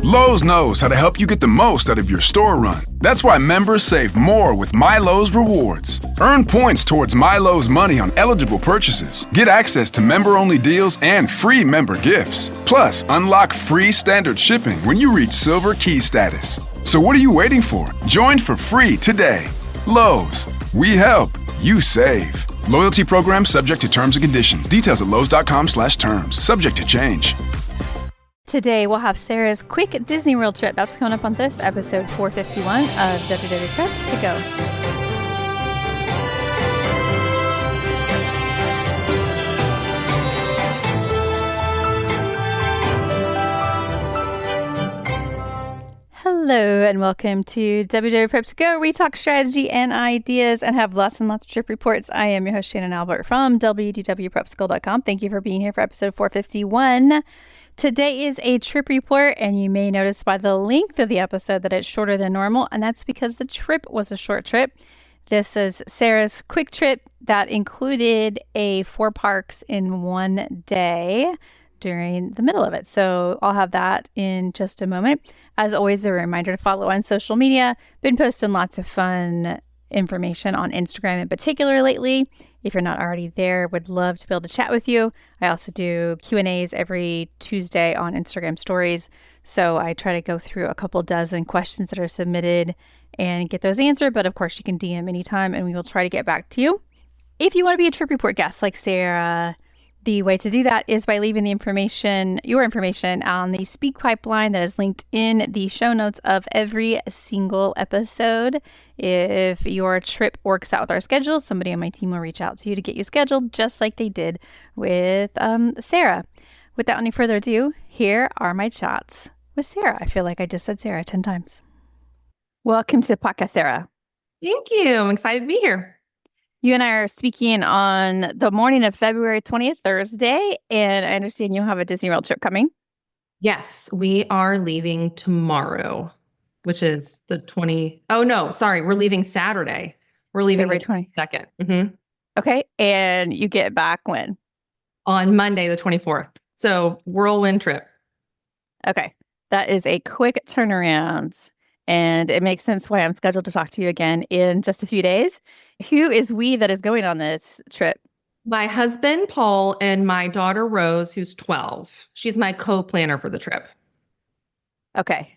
Lowe's knows how to help you get the most out of your store run. That's why members save more with My Lowe's Rewards. Earn points towards My Lowe's money on eligible purchases. Get access to member-only deals and free member gifts. Plus, unlock free standard shipping when you reach Silver Key status. So what are you waiting for? Join for free today. Lowe's. We help. You save. Loyalty program subject to terms and conditions. Details at lowes.com/terms. Subject to change. Today, we'll have Sarah's quick Disney World trip. That's coming up on this episode 451 of WDW Prep To Go. Hello, and welcome to WDW Prep To Go, where we talk strategy and ideas and have lots and lots of trip reports. I am your host, Shannon Albert from WDWPrepSchool.com. Thank you for being here for episode 451. Today is a trip report, and you may notice by the length of the episode that it's shorter than normal, and that's because the trip was a short trip. This is Sarah's quick trip that included 4 parks in one day during the middle of it. So I'll have that in just a moment. As always, a reminder to follow on social media. Been posting lots of fun information on Instagram in particular lately. If you're not already there, would love to be able to chat with you. I also do Q&As every Tuesday on Instagram stories. So I try to go through a couple dozen questions that are submitted and get those answered. But of course, you can DM anytime and we will try to get back to you. If you want to be a trip report guest like Sarah, the way to do that is by leaving your information on the speak pipeline that is linked in the show notes of every single episode. If your trip works out with our schedule, somebody on my team will reach out to you to get you scheduled, just like they did with Sarah. Without any further ado, here are my chats with Sarah. I feel like I just said Sarah 10 times. Welcome to the podcast, Sarah. Thank you. I'm excited to be here. You and I are speaking on the morning of February 20th, Thursday, and I understand you have a Disney World trip coming. Yes, we are leaving tomorrow, which is the 20. Oh, no, sorry. We're leaving Saturday. We're leaving February 22nd. Mm-hmm. Okay. And you get back when? On Monday, the 24th. So whirlwind trip. Okay. That is a quick turnaround. And it makes sense why I'm scheduled to talk to you again in just a few days. Who is we that is going on this trip? My husband, Paul, and my daughter, Rose, who's 12. She's my co-planner for the trip. Okay.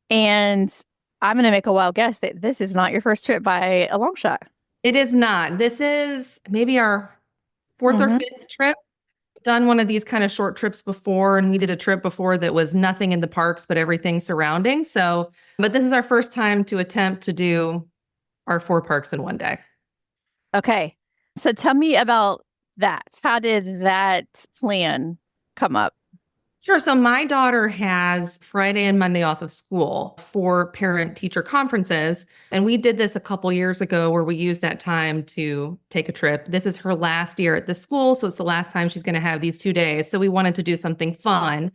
And I'm going to make a wild guess that this is not your first trip by a long shot. It is not. This is maybe our 4th or 5th trip. Done one of these kind of short trips before, and we did a trip before that was nothing in the parks but everything surrounding. But this is our first time to attempt to do our 4 parks in one day. Okay. So tell me about that. How did that plan come up? Sure. So my daughter has Friday and Monday off of school for parent-teacher conferences. And we did this a couple years ago where we used that time to take a trip. This is her last year at the school, so it's the last time she's going to have these 2 days. So we wanted to do something fun.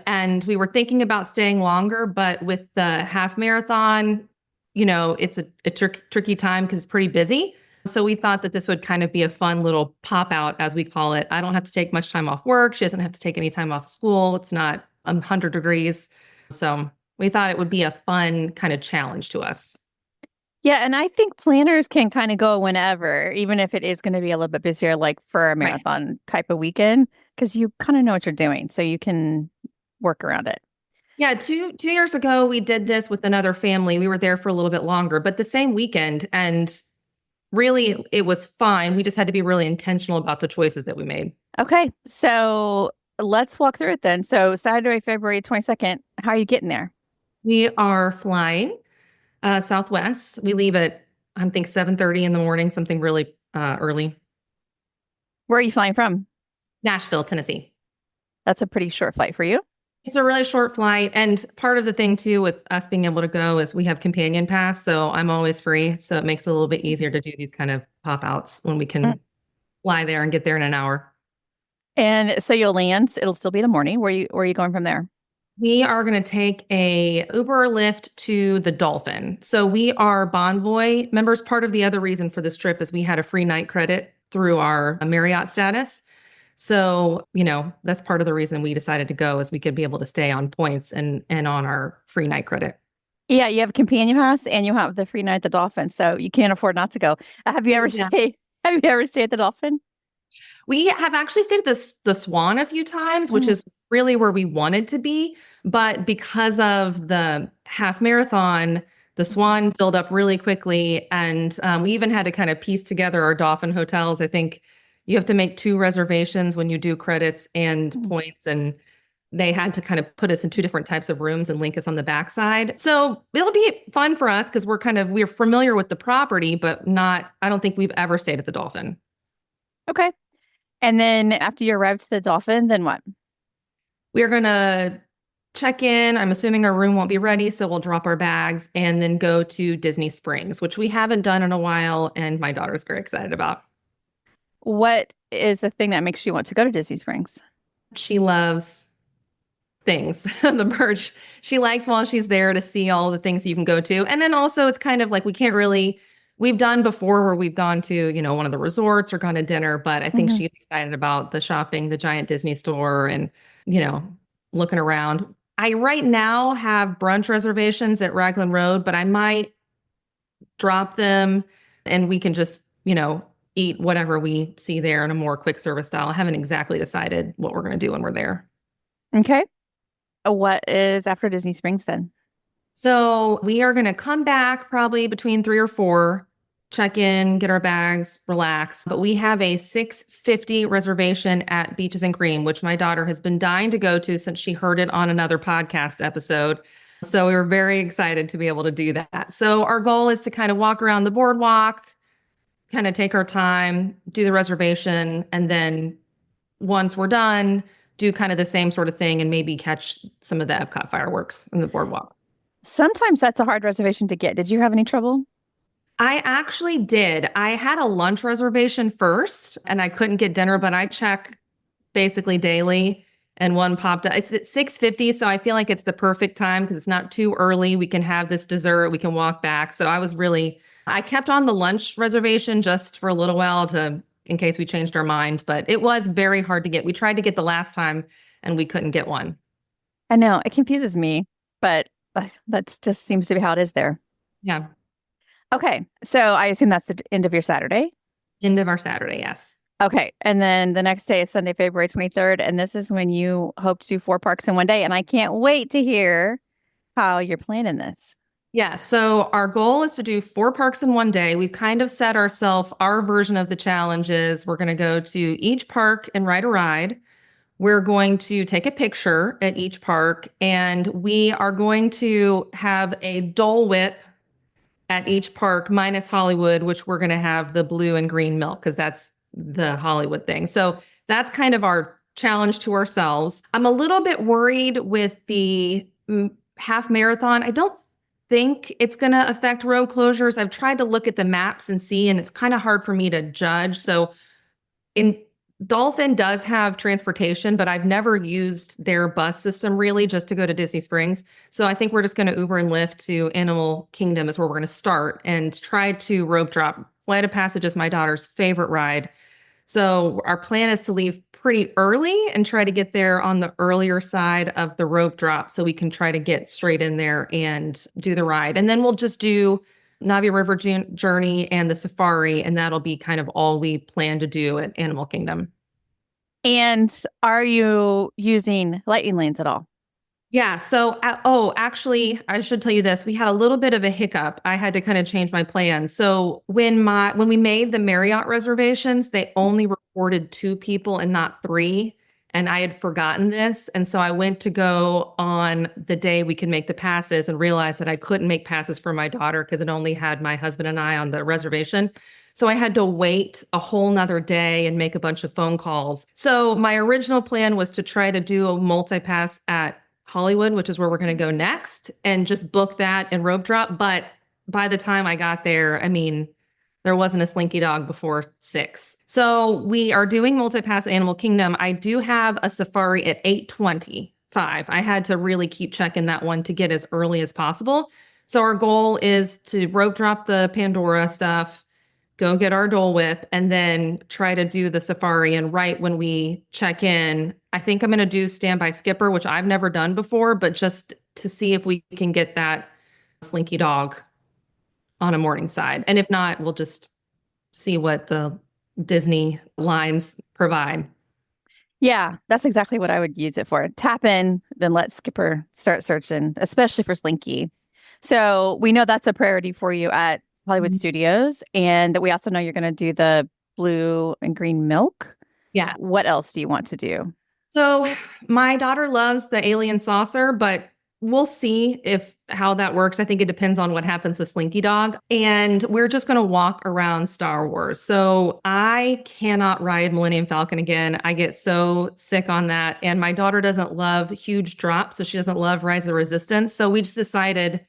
And we were thinking about staying longer, but with the half marathon, it's a tricky time because it's pretty busy. So we thought that this would kind of be a fun little pop out, as we call it. I don't have to take much time off work. She doesn't have to take any time off school. It's not 100 degrees. So we thought it would be a fun kind of challenge to us. Yeah. And I think planners can kind of go whenever, even if it is going to be a little bit busier, like for a marathon type of weekend, because you kind of know what you're doing. So you can work around it. Yeah. Two years ago, we did this with another family. We were there for a little bit longer, but the same weekend. And really, it was fine. We just had to be really intentional about the choices that we made. Okay. So let's walk through it then. So Saturday, February 22nd, how are you getting there? We are flying Southwest. We leave at, I think, 7:30 in the morning, something really early. Where are you flying from? Nashville, Tennessee. That's a pretty short flight for you. It's a really short flight. And part of the thing, too, with us being able to go is we have companion pass. So I'm always free. So it makes it a little bit easier to do these kind of pop outs when we can fly there and get there in an hour. And so you'll land. It'll still be the morning. Where are you going from there? We are going to take a Uber or Lyft to the Dolphin. So we are Bonvoy members. Part of the other reason for this trip is we had a free night credit through our Marriott status. So, that's part of the reason we decided to go is we could be able to stay on points and on our free night credit. Yeah, you have a companion pass and you have the free night at the Dolphin, so you can't afford not to go. Have you ever stayed? Have you ever stayed at the Dolphin? We have actually stayed at the Swan a few times, which is really where we wanted to be. But because of the half marathon, the Swan filled up really quickly. And we even had to kind of piece together our Dolphin hotels. I think you have to make 2 reservations when you do credits and points. And they had to kind of put us in 2 different types of rooms and link us on the backside. So it'll be fun for us because we're familiar with the property, but I don't think we've ever stayed at the Dolphin. Okay. And then after you arrive to the Dolphin, then what? We're going to check in. I'm assuming our room won't be ready, so we'll drop our bags and then go to Disney Springs, which we haven't done in a while, and my daughter's very excited about. What is the thing that makes you want to go to Disney Springs? She loves things, the merch. She likes while she's there to see all the things you can go to. And then also it's kind of like we've done before where we've gone to, one of the resorts or gone to dinner, but I think she's excited about the shopping, the giant Disney store and, looking around. I right now have brunch reservations at Raglan Road, but I might drop them and we can just, eat whatever we see there in a more quick service style. I haven't exactly decided what we're going to do when we're there. Okay. What is after Disney Springs then? So we are going to come back probably between 3 or 4, check in, get our bags, relax. But we have a 6:50 reservation at Beaches and Cream, which my daughter has been dying to go to since she heard it on another podcast episode. So we were very excited to be able to do that. So our goal is to kind of walk around the boardwalk, kind of take our time, do the reservation, and then once we're done, do kind of the same sort of thing and maybe catch some of the Epcot fireworks in the boardwalk. Sometimes that's a hard reservation to get. Did you have any trouble? I actually did. I had a lunch reservation first and I couldn't get dinner, but I check basically daily and one popped up. It's at 6:50, so I feel like it's the perfect time because it's not too early. We can have this dessert, we can walk back. So I kept on the lunch reservation just for a little while in case we changed our mind, but it was very hard to get. We tried to get the last time and we couldn't get one. I know, it confuses me, but that just seems to be how it is there. Yeah. Okay. So I assume that's the end of your Saturday? End of our Saturday, yes. Okay. And then the next day is Sunday, February 23rd. And this is when you hope to do 4 parks in one day. And I can't wait to hear how you're planning this. Yeah. So our goal is to do 4 parks in one day. We've kind of set ourselves our version of the challenges. We're going to go to each park and ride a ride. We're going to take a picture at each park, and we are going to have a Dole Whip at each park minus Hollywood, which we're going to have the blue and green milk because that's the Hollywood thing. So that's kind of our challenge to ourselves. I'm a little bit worried with the half marathon. I don't think it's going to affect road closures. I've tried to look at the maps and see, and it's kind of hard for me to judge. So Dolphin does have transportation, but I've never used their bus system really just to go to Disney Springs. So I think we're just going to Uber and Lyft to Animal Kingdom is where we're going to start and try to rope drop. Flight of Passage is my daughter's favorite ride. So our plan is to leave pretty early and try to get there on the earlier side of the rope drop so we can try to get straight in there and do the ride. And then we'll just do Navi River Journey and the safari, and that'll be kind of all we plan to do at Animal Kingdom. And are you using lightning lanes at all? Yeah. So, actually, I should tell you this. We had a little bit of a hiccup. I had to kind of change my plan. So when we made the Marriott reservations, they only recorded 2 people and not 3. And I had forgotten this. And so I went to go on the day we could make the passes and realized that I couldn't make passes for my daughter because it only had my husband and I on the reservation. So I had to wait a whole nother day and make a bunch of phone calls. So my original plan was to try to do a multi-pass at Hollywood, which is where we're going to go next, and just book that and rope drop. But by the time I got there, there wasn't a Slinky dog before 6. So we are doing multi-pass Animal Kingdom. I do have a safari at 8:25. I had to really keep checking that one to get as early as possible. So our goal is to rope drop the Pandora stuff, go get our Dole Whip, and then try to do the safari. And right when we check in, I think I'm going to do Standby Skipper, which I've never done before, but just to see if we can get that Slinky dog on a morning side. And if not, we'll just see what the Disney lines provide. Yeah, that's exactly what I would use it for. Tap in, then let Skipper start searching, especially for Slinky. So we know that's a priority for you at Hollywood Studios, and that we also know you're going to do the blue and green milk. Yeah. What else do you want to do? So my daughter loves the alien saucer, but we'll see how that works. I think it depends on what happens with Slinky Dog. And we're just going to walk around Star Wars. So I cannot ride Millennium Falcon again. I get so sick on that. And my daughter doesn't love huge drops, so she doesn't love Rise of the Resistance. So we just decided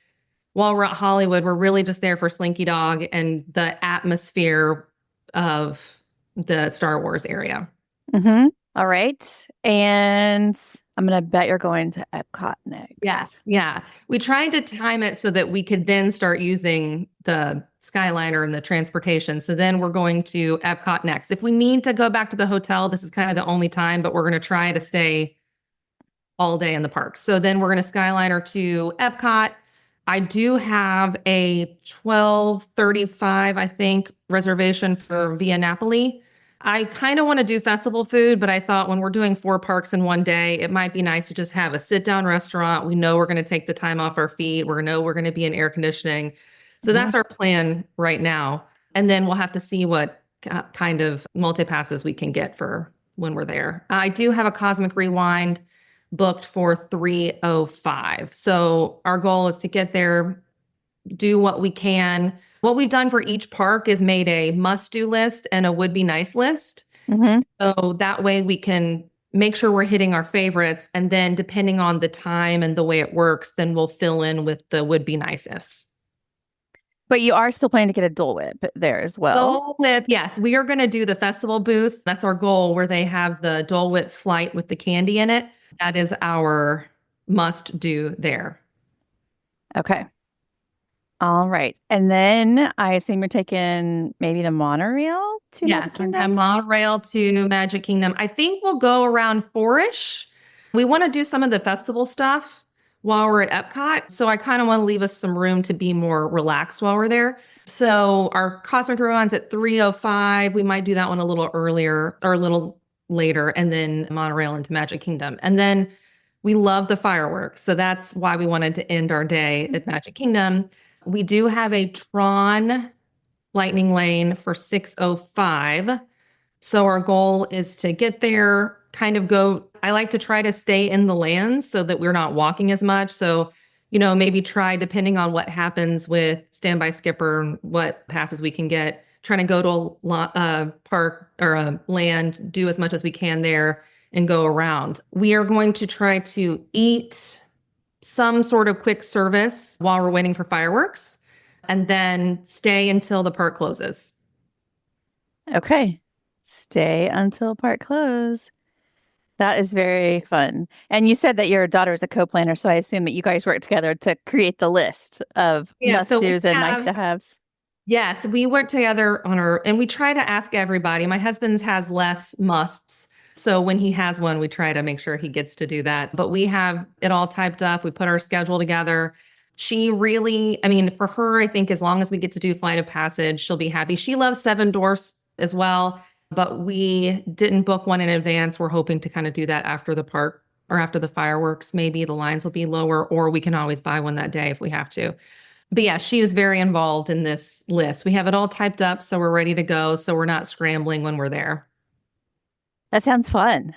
while we're at Hollywood, we're really just there for Slinky Dog and the atmosphere of the Star Wars area. Mm-hmm. All right. And I'm going to bet you're going to Epcot next. Yes. Yeah. We tried to time it so that we could then start using the Skyliner and the transportation. So then we're going to Epcot next. If we need to go back to the hotel, this is kind of the only time, but we're going to try to stay all day in the park. So then we're going to Skyliner to Epcot. I do have a 12:35, I think, reservation for Via Napoli. I kind of want to do festival food, but I thought when we're doing 4 parks in one day, it might be nice to just have a sit-down restaurant. We know we're going to take the time off our feet. We know we're going to be in air conditioning. So that's our plan right now. And then we'll have to see what kind of multi-passes we can get for when we're there. I do have a Cosmic Rewind booked for 3:05. So our goal is to get there, do what we can. What we've done for each park is made a must-do list and a would-be-nice list. Mm-hmm. So that way we can make sure we're hitting our favorites. And then depending on the time and the way it works, then we'll fill in with the would-be-nice-ifs. But you are still planning to get a Dole Whip there as well. Dole Whip, yes. We are going to do the festival booth. That's our goal, where they have the Dole Whip flight with the candy in it. That is our must-do there. Okay. All right. And then I assume you're taking maybe the monorail to Magic Kingdom? Yes, monorail to Magic Kingdom. I think we'll go around 4-ish. We want to do some of the festival stuff while we're at Epcot. So I kind of want to leave us some room to be more relaxed while we're there. So our Cosmic Rewind's at 3:05. We might do that one a little earlier or a little later, and then monorail into Magic Kingdom. And then we love the fireworks. So that's why we wanted to end our day at Magic Kingdom. We do have a Tron lightning lane for 6:05. So our goal is to get there, kind of go. I like to try to stay in the lands so that we're not walking as much. So, maybe try, depending on what happens with Standby Skipper, what passes we can get, trying to go to a park or a land, do as much as we can there and go around. We are going to try to eat some sort of quick service while we're waiting for fireworks, and then stay until the park closes. Okay. Stay until park close. That is very fun. And you said that your daughter is a co-planner, so I assume that you guys work together to create the list of must-dos and nice-to-haves. Yes, we work together and we try to ask everybody. My husband's has less musts. So when he has one, we try to make sure he gets to do that. But we have it all typed up. We put our schedule together. She really, for her, I think as long as we get to do Flight of Passage, she'll be happy. She loves Seven Dwarfs as well, but we didn't book one in advance. We're hoping to kind of do that after the park or after the fireworks. Maybe the lines will be lower, or we can always buy one that day if we have to. But yeah, she is very involved in this list. We have it all typed up, so we're ready to go. So we're not scrambling when we're there. That sounds fun.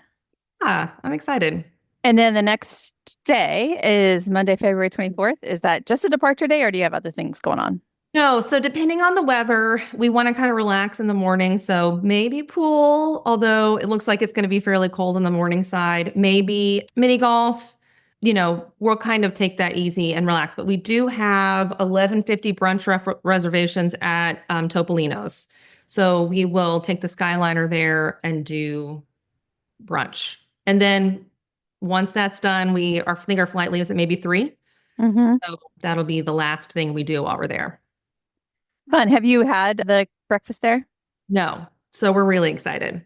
Yeah, I'm excited. And then the next day is Monday, February 24th. Is that just a departure day, or do you have other things going on? No, so depending on the weather, we want to kind of relax in the morning. So maybe pool, although it looks like it's going to be fairly cold on the morning side. Maybe mini golf. We'll kind of take that easy and relax. But we do have 11:50 brunch reservations at Topolino's. So we will take the Skyliner there and do brunch. And then once that's done, I think our flight leaves at maybe 3. Mm-hmm. So that'll be the last thing we do while we're there. Fun. Have you had the breakfast there? No. So we're really excited.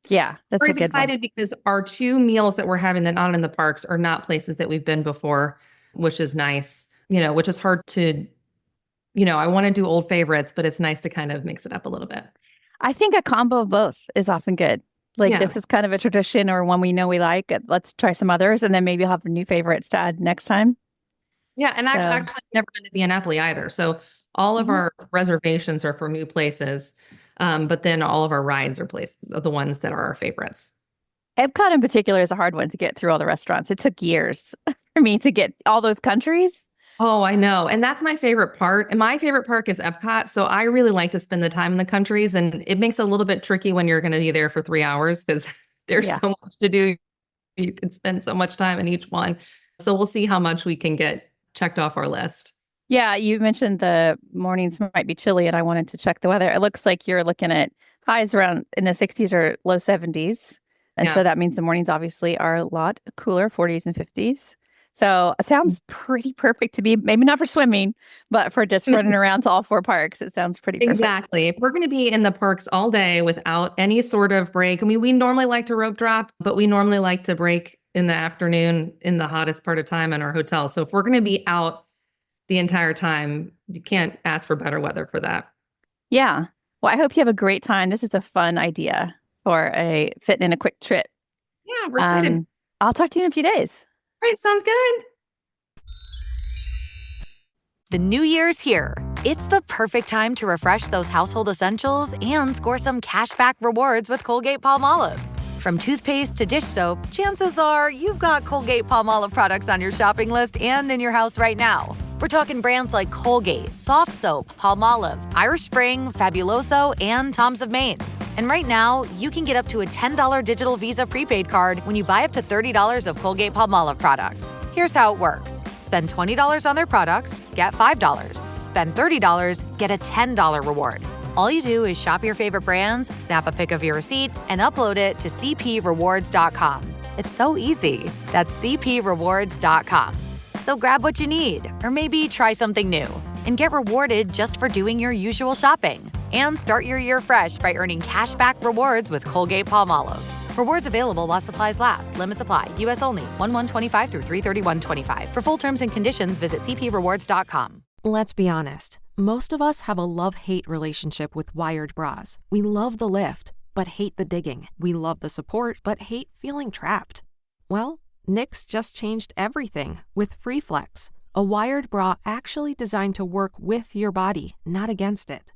Yeah, that's We're a good excited one. because our 2 meals that we're having that aren't in the parks are not places that we've been before, which is nice, which is hard to, I want to do old favorites, but it's nice to kind of mix it up a little bit. I think a combo of both is often good. Like this is kind of a tradition or one we know we like. Let's try some others, and then maybe you'll have new favorites to add next time. Yeah, and actually, I've never been to Napoli either. So all of our reservations are for new places, but then all of our rides are the ones that are our favorites. Epcot in particular is a hard one to get through all the restaurants. It took years for me to get all those countries. Oh, I know. And that's my favorite part. And my favorite park is Epcot. So I really like to spend the time in the countries. And it makes it a little bit tricky when you're going to be there for 3 hours because there's so much to do. You can spend so much time in each one. So we'll see how much we can get checked off our list. Yeah, you mentioned the mornings might be chilly, and I wanted to check the weather. It looks like you're looking at highs around in the 60s or low 70s. And so that means the mornings obviously are a lot cooler, 40s and 50s. So it sounds pretty perfect to be, maybe not for swimming, but for just running around to all 4 parks. It sounds pretty perfect. Exactly. If we're going to be in the parks all day without any sort of break, I mean, we normally like to rope drop, but we normally like to break in the afternoon in the hottest part of time in our hotel. So if we're going to be out the entire time, you can't ask for better weather for that. Yeah. Well, I hope you have a great time. This is a fun idea for fitting in a quick trip. Yeah, we're excited. I'll talk to you in a few days. All right, sounds good. The new year's here. It's the perfect time to refresh those household essentials and score some cashback rewards with Colgate-Palmolive. From toothpaste to dish soap, chances are you've got Colgate-Palmolive products on your shopping list and in your house right now. We're talking brands like Colgate, Soft Soap, Palmolive, Irish Spring, Fabuloso, and Tom's of Maine. And right now, you can get up to a $10 digital Visa prepaid card when you buy up to $30 of Colgate-Palmolive products. Here's how it works. Spend $20 on their products, get $5. Spend $30, get a $10 reward. All you do is shop your favorite brands, snap a pic of your receipt, and upload it to cprewards.com. It's so easy. That's cprewards.com. So grab what you need, or maybe try something new, and get rewarded just for doing your usual shopping. And start your year fresh by earning cashback rewards with Colgate-Palmolive. Rewards available while supplies last. Limits apply. U.S. only. 1/1/25 through 3/31/25. For full terms and conditions, visit cprewards.com. Let's be honest. Most of us have a love-hate relationship with wired bras. We love the lift, but hate the digging. We love the support, but hate feeling trapped. Well, Knix just changed everything with FreeFlex, a wired bra actually designed to work with your body, not against it.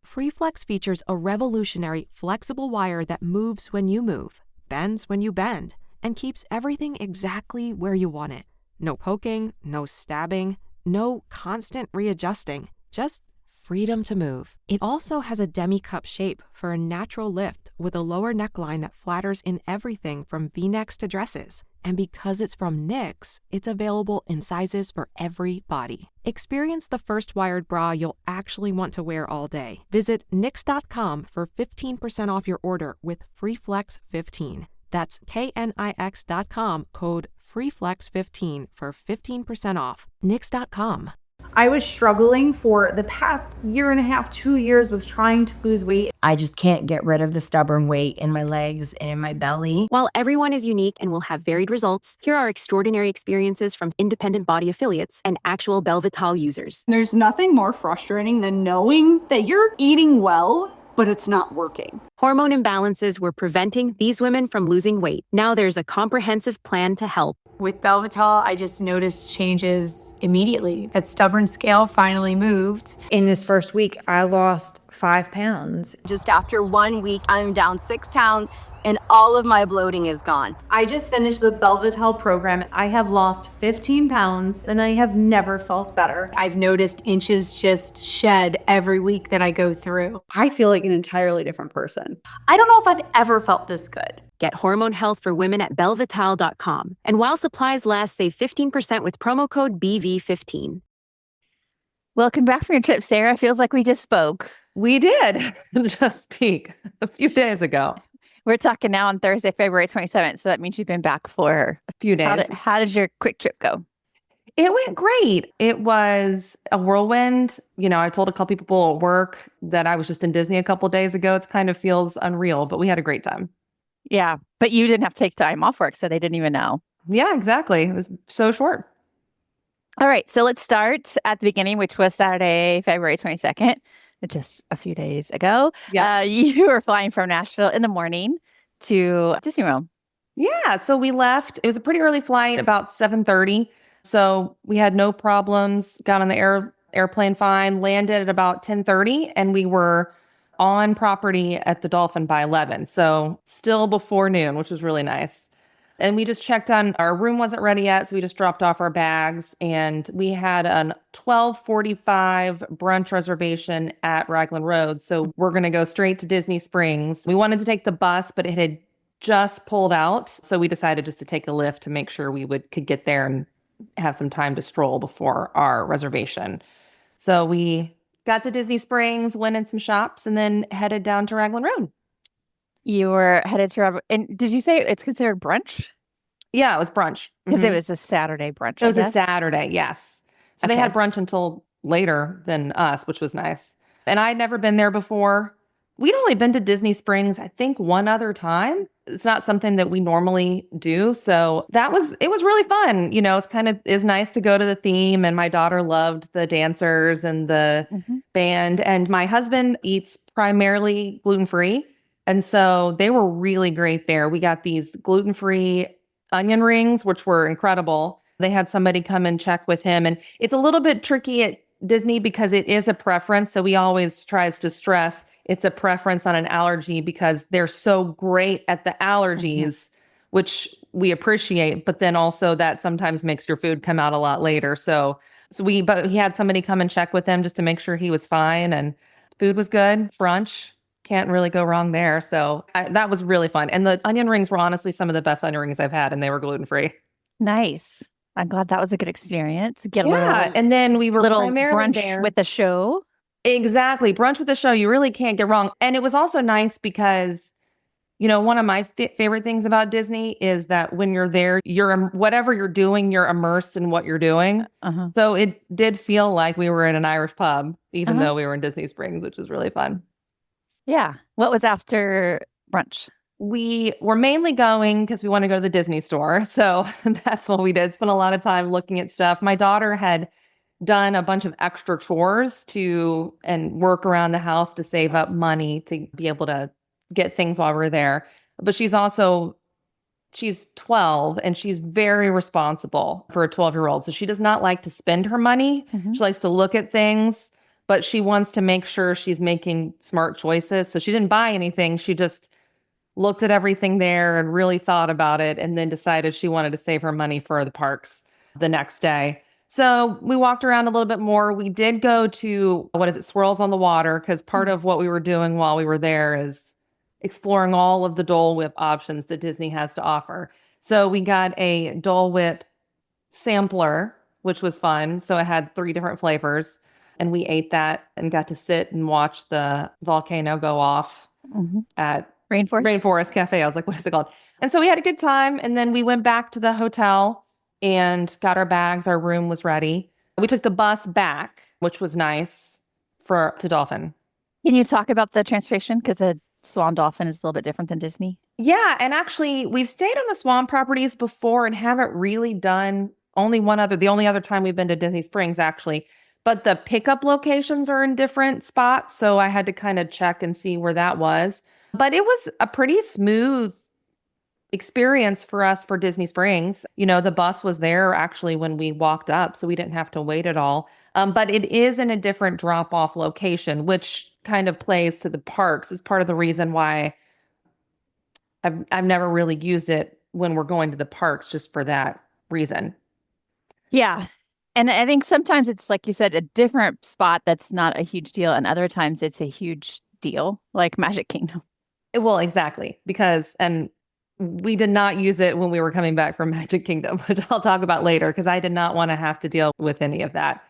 FreeFlex features a revolutionary flexible wire that moves when you move, bends when you bend, and keeps everything exactly where you want it. No poking, no stabbing, no constant readjusting, just freedom to move. It also has a demi-cup shape for a natural lift with a lower neckline that flatters in everything from V-necks to dresses. And because it's from Knix, it's available in sizes for every body. Experience the first wired bra you'll actually want to wear all day. Visit Knix.com for 15% off your order with FreeFlex15. That's KNIX.com, code FreeFlex15 for 15% off. Knix.com. I was struggling for the past year and a half, 2 years with trying to lose weight. I just can't get rid of the stubborn weight in my legs and in my belly. While everyone is unique and will have varied results, here are extraordinary experiences from independent body affiliates and actual Belvital users. There's nothing more frustrating than knowing that you're eating well, but it's not working. Hormone imbalances were preventing these women from losing weight. Now there's a comprehensive plan to help. With Belvital, I just noticed changes immediately. That stubborn scale finally moved. In this first week, I lost 5 pounds. Just after 1 week, I'm down 6 pounds and all of my bloating is gone. I just finished the Belvital program. I have lost 15 pounds and I have never felt better. I've noticed inches just shed every week that I go through. I feel like an entirely different person. I don't know if I've ever felt this good. Get hormone health for women at Belvital.com. And while supplies last, save 15% with promo code BV15. Welcome back from your trip, Sarah. Feels like we just spoke. We did just speak a few days ago. We're talking now on Thursday, February 27th. So that means you've been back for a few days. How did your quick trip go? It went great. It was a whirlwind. I told a couple people at work that I was just in Disney a couple of days ago. It kind of feels unreal, but we had a great time. Yeah. But you didn't have to take time off work, so they didn't even know. Yeah, exactly. It was so short. All right. So let's start at the beginning, which was Saturday, February 22nd, just a few days ago. Yeah. You were flying from Nashville in the morning to Disney World. Yeah. So we left. It was a pretty early flight, about 7:30. So we had no problems, got on the airplane fine, landed at about 10:30, and we were on property at the Dolphin by 11. So still before noon, which was really nice. And we just checked on, our room wasn't ready yet, so we just dropped off our bags, and we had a 12:45 brunch reservation at Raglan Road. So we're going to go straight to Disney Springs. We wanted to take the bus, but it had just pulled out. So we decided just to take a Lyft to make sure we could get there and have some time to stroll before our reservation. So we got to Disney Springs, went in some shops, and then headed down to Raglan Road. You were headed to, and did you say it's considered brunch? Yeah, it was brunch. Because it was a Saturday brunch. It was a Saturday, yes. So Okay. they had brunch until later than us, which was nice. And I'd never been there before. We'd only been to Disney Springs, I think, one other time. It's not something that we normally do. So it was really fun. It's nice to go to the theme. And my daughter loved the dancers and the band. And my husband eats primarily gluten-free. And so they were really great there. We got these gluten-free onion rings, which were incredible. They had somebody come and check with him. And it's a little bit tricky at Disney because it is a preference. So we always tries to stress it's a preference on an allergy because they're so great at the allergies, which we appreciate. But then also that sometimes makes your food come out a lot later. But he had somebody come and check with him just to make sure he was fine. And food was good. Brunch. Can't really go wrong there. So that was really fun. And the onion rings were honestly some of the best onion rings I've had, and they were gluten-free. Nice. I'm glad that was a good experience. And then we were little primarily brunch there with the show. Exactly. Brunch with the show. You really can't get wrong. And it was also nice because, one of my favorite things about Disney is that when you're there, whatever you're doing, you're immersed in what you're doing. So it did feel like we were in an Irish pub, even though we were in Disney Springs, which was really fun. Yeah. What was after brunch? We were mainly going because we want to go to the Disney store. So that's what we did. Spent a lot of time looking at stuff. My daughter had done a bunch of extra chores and work around the house to save up money to be able to get things while we're there. But she's 12 and she's very responsible for a 12-year-old. So she does not like to spend her money. She likes to look at things, but she wants to make sure she's making smart choices. So she didn't buy anything. She just looked at everything there and really thought about it and then decided she wanted to save her money for the parks the next day. So we walked around a little bit more. We did go to, Swirls on the Water, because part of what we were doing while we were there is exploring all of the Dole Whip options that Disney has to offer. So we got a Dole Whip sampler, which was fun. So it had 3 different flavors. And we ate that and got to sit and watch the volcano go off at Rainforest Cafe. I was like, what is it called? And so we had a good time. And then we went back to the hotel and got our bags. Our room was ready. We took the bus back, which was nice to Dolphin. Can you talk about the transportation? Because the Swan Dolphin is a little bit different than Disney. Yeah. And actually, we've stayed on the Swan properties before and haven't really done the only other time we've been to Disney Springs, actually. But the pickup locations are in different spots. So I had to kind of check and see where that was. But it was a pretty smooth experience for us for Disney Springs. The bus was there actually when we walked up, so we didn't have to wait at all. But it is in a different drop-off location, which kind of plays to the parks. Is part of the reason why I've never really used it when we're going to the parks, just for that reason. Yeah. And I think sometimes it's, like you said, a different spot that's not a huge deal. And other times it's a huge deal, like Magic Kingdom. Well, exactly. And we did not use it when we were coming back from Magic Kingdom, which I'll talk about later, because I did not want to have to deal with any of that.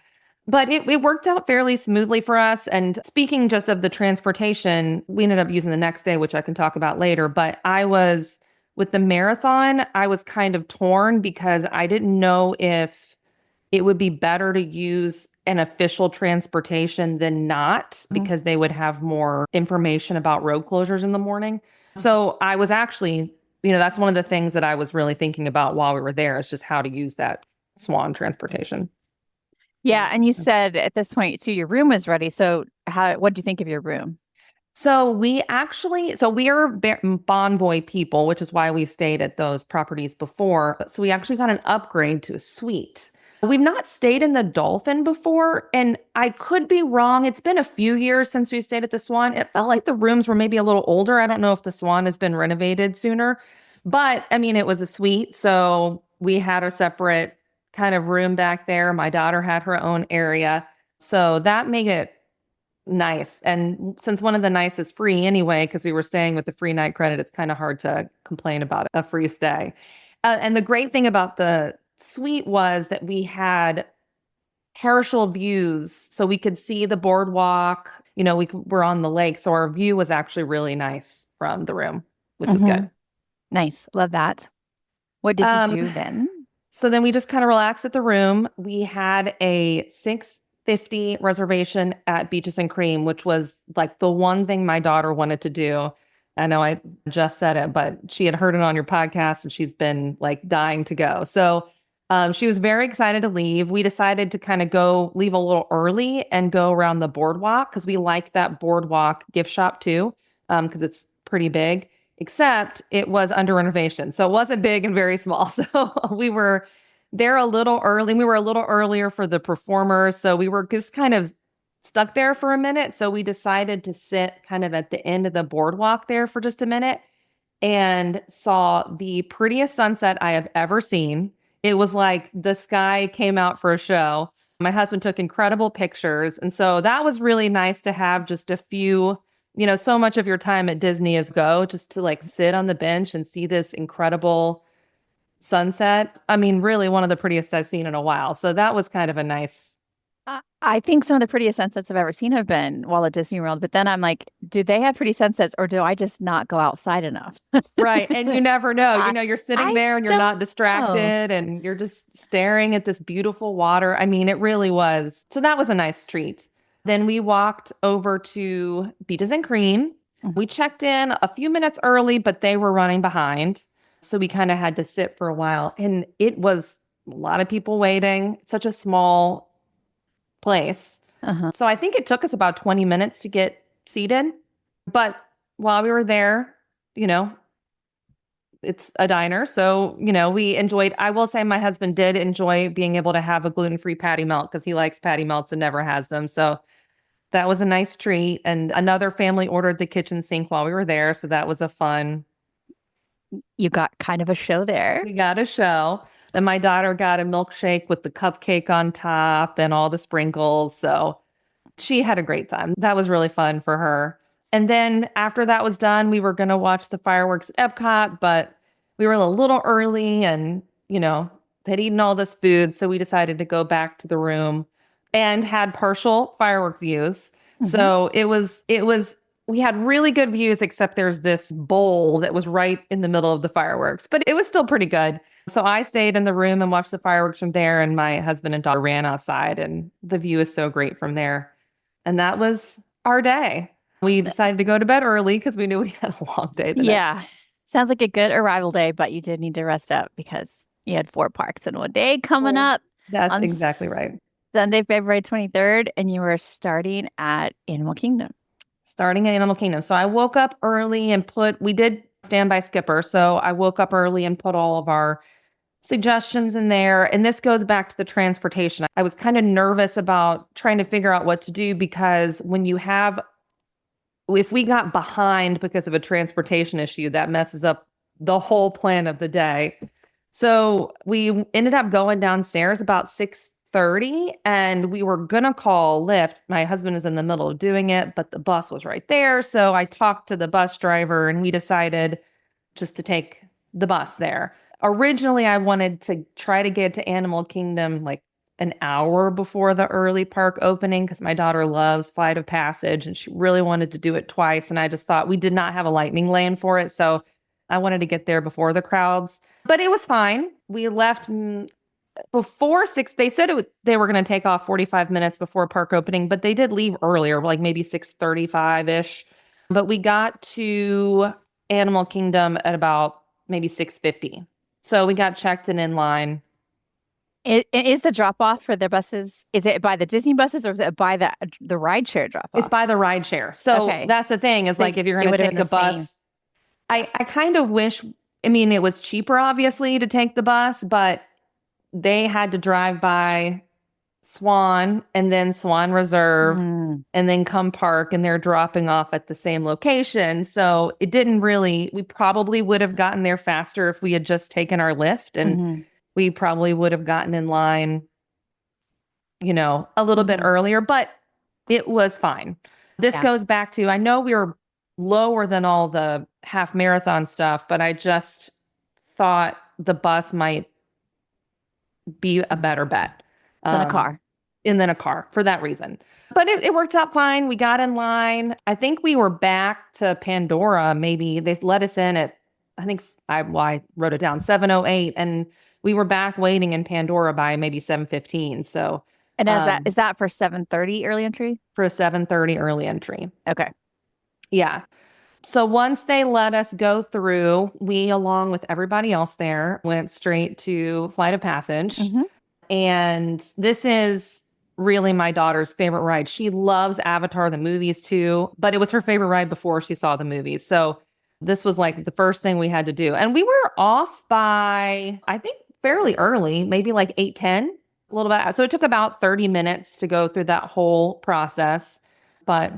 But it worked out fairly smoothly for us. And speaking just of the transportation, we ended up using the next day, which I can talk about later. But with the marathon, I was kind of torn because I didn't know if it would be better to use an official transportation than not because they would have more information about road closures in the morning. So I was actually, that's one of the things that I was really thinking about while we were there is just how to use that Swan transportation. Yeah. And you said at this point too, your room was ready. So what do you think of your room? So we are Bonvoy people, which is why we've stayed at those properties before. So we actually got an upgrade to a suite. We've not stayed in the Dolphin before, and I could be wrong. It's been a few years since we've stayed at the Swan. It felt like the rooms were maybe a little older. I don't know if the Swan has been renovated sooner, but I mean, it was a suite. So we had a separate kind of room back there. My daughter had her own area. So that made it nice. And since one of the nights is free anyway, because we were staying with the free night credit, it's kind of hard to complain about a free stay. And the great thing about the suite was that we had partial views, so we could see the boardwalk. We're on the lake, so our view was actually really nice from the room, which was good. Nice. Love that. What did you do then? So then we just kind of relaxed at the room. We had a 6:50 reservation at Beaches and Cream, which was like the one thing my daughter wanted to do. I know I just said it, but she had heard it on your podcast and she's been like dying to go. So she was very excited to leave. We decided to kind of leave a little early and go around the boardwalk because we like that boardwalk gift shop too, because it's pretty big, except it was under renovation. So it wasn't big and very small. So we were there a little early. We were a little earlier for the performers. So we were just kind of stuck there for a minute. So we decided to sit kind of at the end of the boardwalk there for just a minute and saw the prettiest sunset I have ever seen. It was like the sky came out for a show. My husband took incredible pictures. And so that was really nice to have just a few, so much of your time at Disney is just to like sit on the bench and see this incredible sunset. I mean, really one of the prettiest I've seen in a while. So that was kind of a nice. I think some of the prettiest sunsets I've ever seen have been while at Disney World. But then I'm like, do they have pretty sunsets or do I just not go outside enough? Right. And you never know. You're sitting there and you're not distracted and you're just staring at this beautiful water. I mean, it really was. So that was a nice treat. Then we walked over to Beaches and Cream. We checked in a few minutes early, but they were running behind. So we kind of had to sit for a while. And it was a lot of people waiting. Such a small place. So I think it took us about 20 minutes to get seated. But while we were there, it's a diner. So, we enjoyed, I will say my husband did enjoy being able to have a gluten-free patty melt because he likes patty melts and never has them. So that was a nice treat. And another family ordered the kitchen sink while we were there. So that was a fun. You got kind of a show there. We got a show. And my daughter got a milkshake with the cupcake on top and all the sprinkles. So she had a great time. That was really fun for her. And then after that was done, we were going to watch the fireworks at Epcot, but we were a little early and, they'd eaten all this food. So we decided to go back to the room and had partial firework views. So we had really good views, except there's this bowl that was right in the middle of the fireworks, but it was still pretty good. So I stayed in the room and watched the fireworks from there. And my husband and daughter ran outside and the view is so great from there. And that was our day. We decided to go to bed early because we knew we had a long day today. Yeah. Sounds like a good arrival day, but you did need to rest up because you had 4 parks in one day coming up. That's exactly right. Sunday, February 23rd, and you were starting at Animal Kingdom. Starting at Animal Kingdom. So I woke up early and we did standby skipper. So I woke up early and put all of our suggestions in there. And this goes back to the transportation. I was kind of nervous about trying to figure out what to do because if we got behind because of a transportation issue, that messes up the whole plan of the day. So we ended up going downstairs about 6:30 and we were going to call Lyft. My husband is in the middle of doing it, but the bus was right there. So I talked to the bus driver and we decided just to take the bus there. Originally, I wanted to try to get to Animal Kingdom like an hour before the early park opening because my daughter loves Flight of Passage and she really wanted to do it twice. And I just thought we did not have a lightning lane for it. So I wanted to get there before the crowds, but it was fine. We left before 6, they said they were going to take off 45 minutes before park opening, but they did leave earlier, like maybe 6:35-ish. But we got to Animal Kingdom at about maybe 6:50. So we got checked and in line. Is the drop off for the buses, is it by the Disney buses or is it by the rideshare drop off? It's by the rideshare. So that's the thing is like if you're going to take a bus, I kind of wish, I mean, it was cheaper obviously to take the bus, but they had to drive by Swan and then Swan Reserve and then come park, and they're dropping off at the same location. So it didn't really, we probably would have gotten there faster if we had just taken our lift, and we probably would have gotten in line, you know, a little bit earlier, but it was fine. This goes back to, I know we were lower than all the half marathon stuff, but I just thought the bus might be a better bet than a car. And then a car for that reason. But it worked out fine. We got in line. I think we were back to Pandora. Maybe they let us in at, I think I wrote it down, 7:08, and we were back waiting in Pandora by maybe 7:15. So, and is that for 7:30 early entry? For a 7:30 early entry. Okay. Yeah. So once they let us go through, we, along with everybody else there, went straight to Flight of Passage. And this is really my daughter's favorite ride. She loves Avatar, the movies too, but it was her favorite ride before she saw the movies. So this was like the first thing we had to do. And we were off by, I think, fairly early, maybe like 8:10, a little bit. So it took about 30 minutes to go through that whole process, but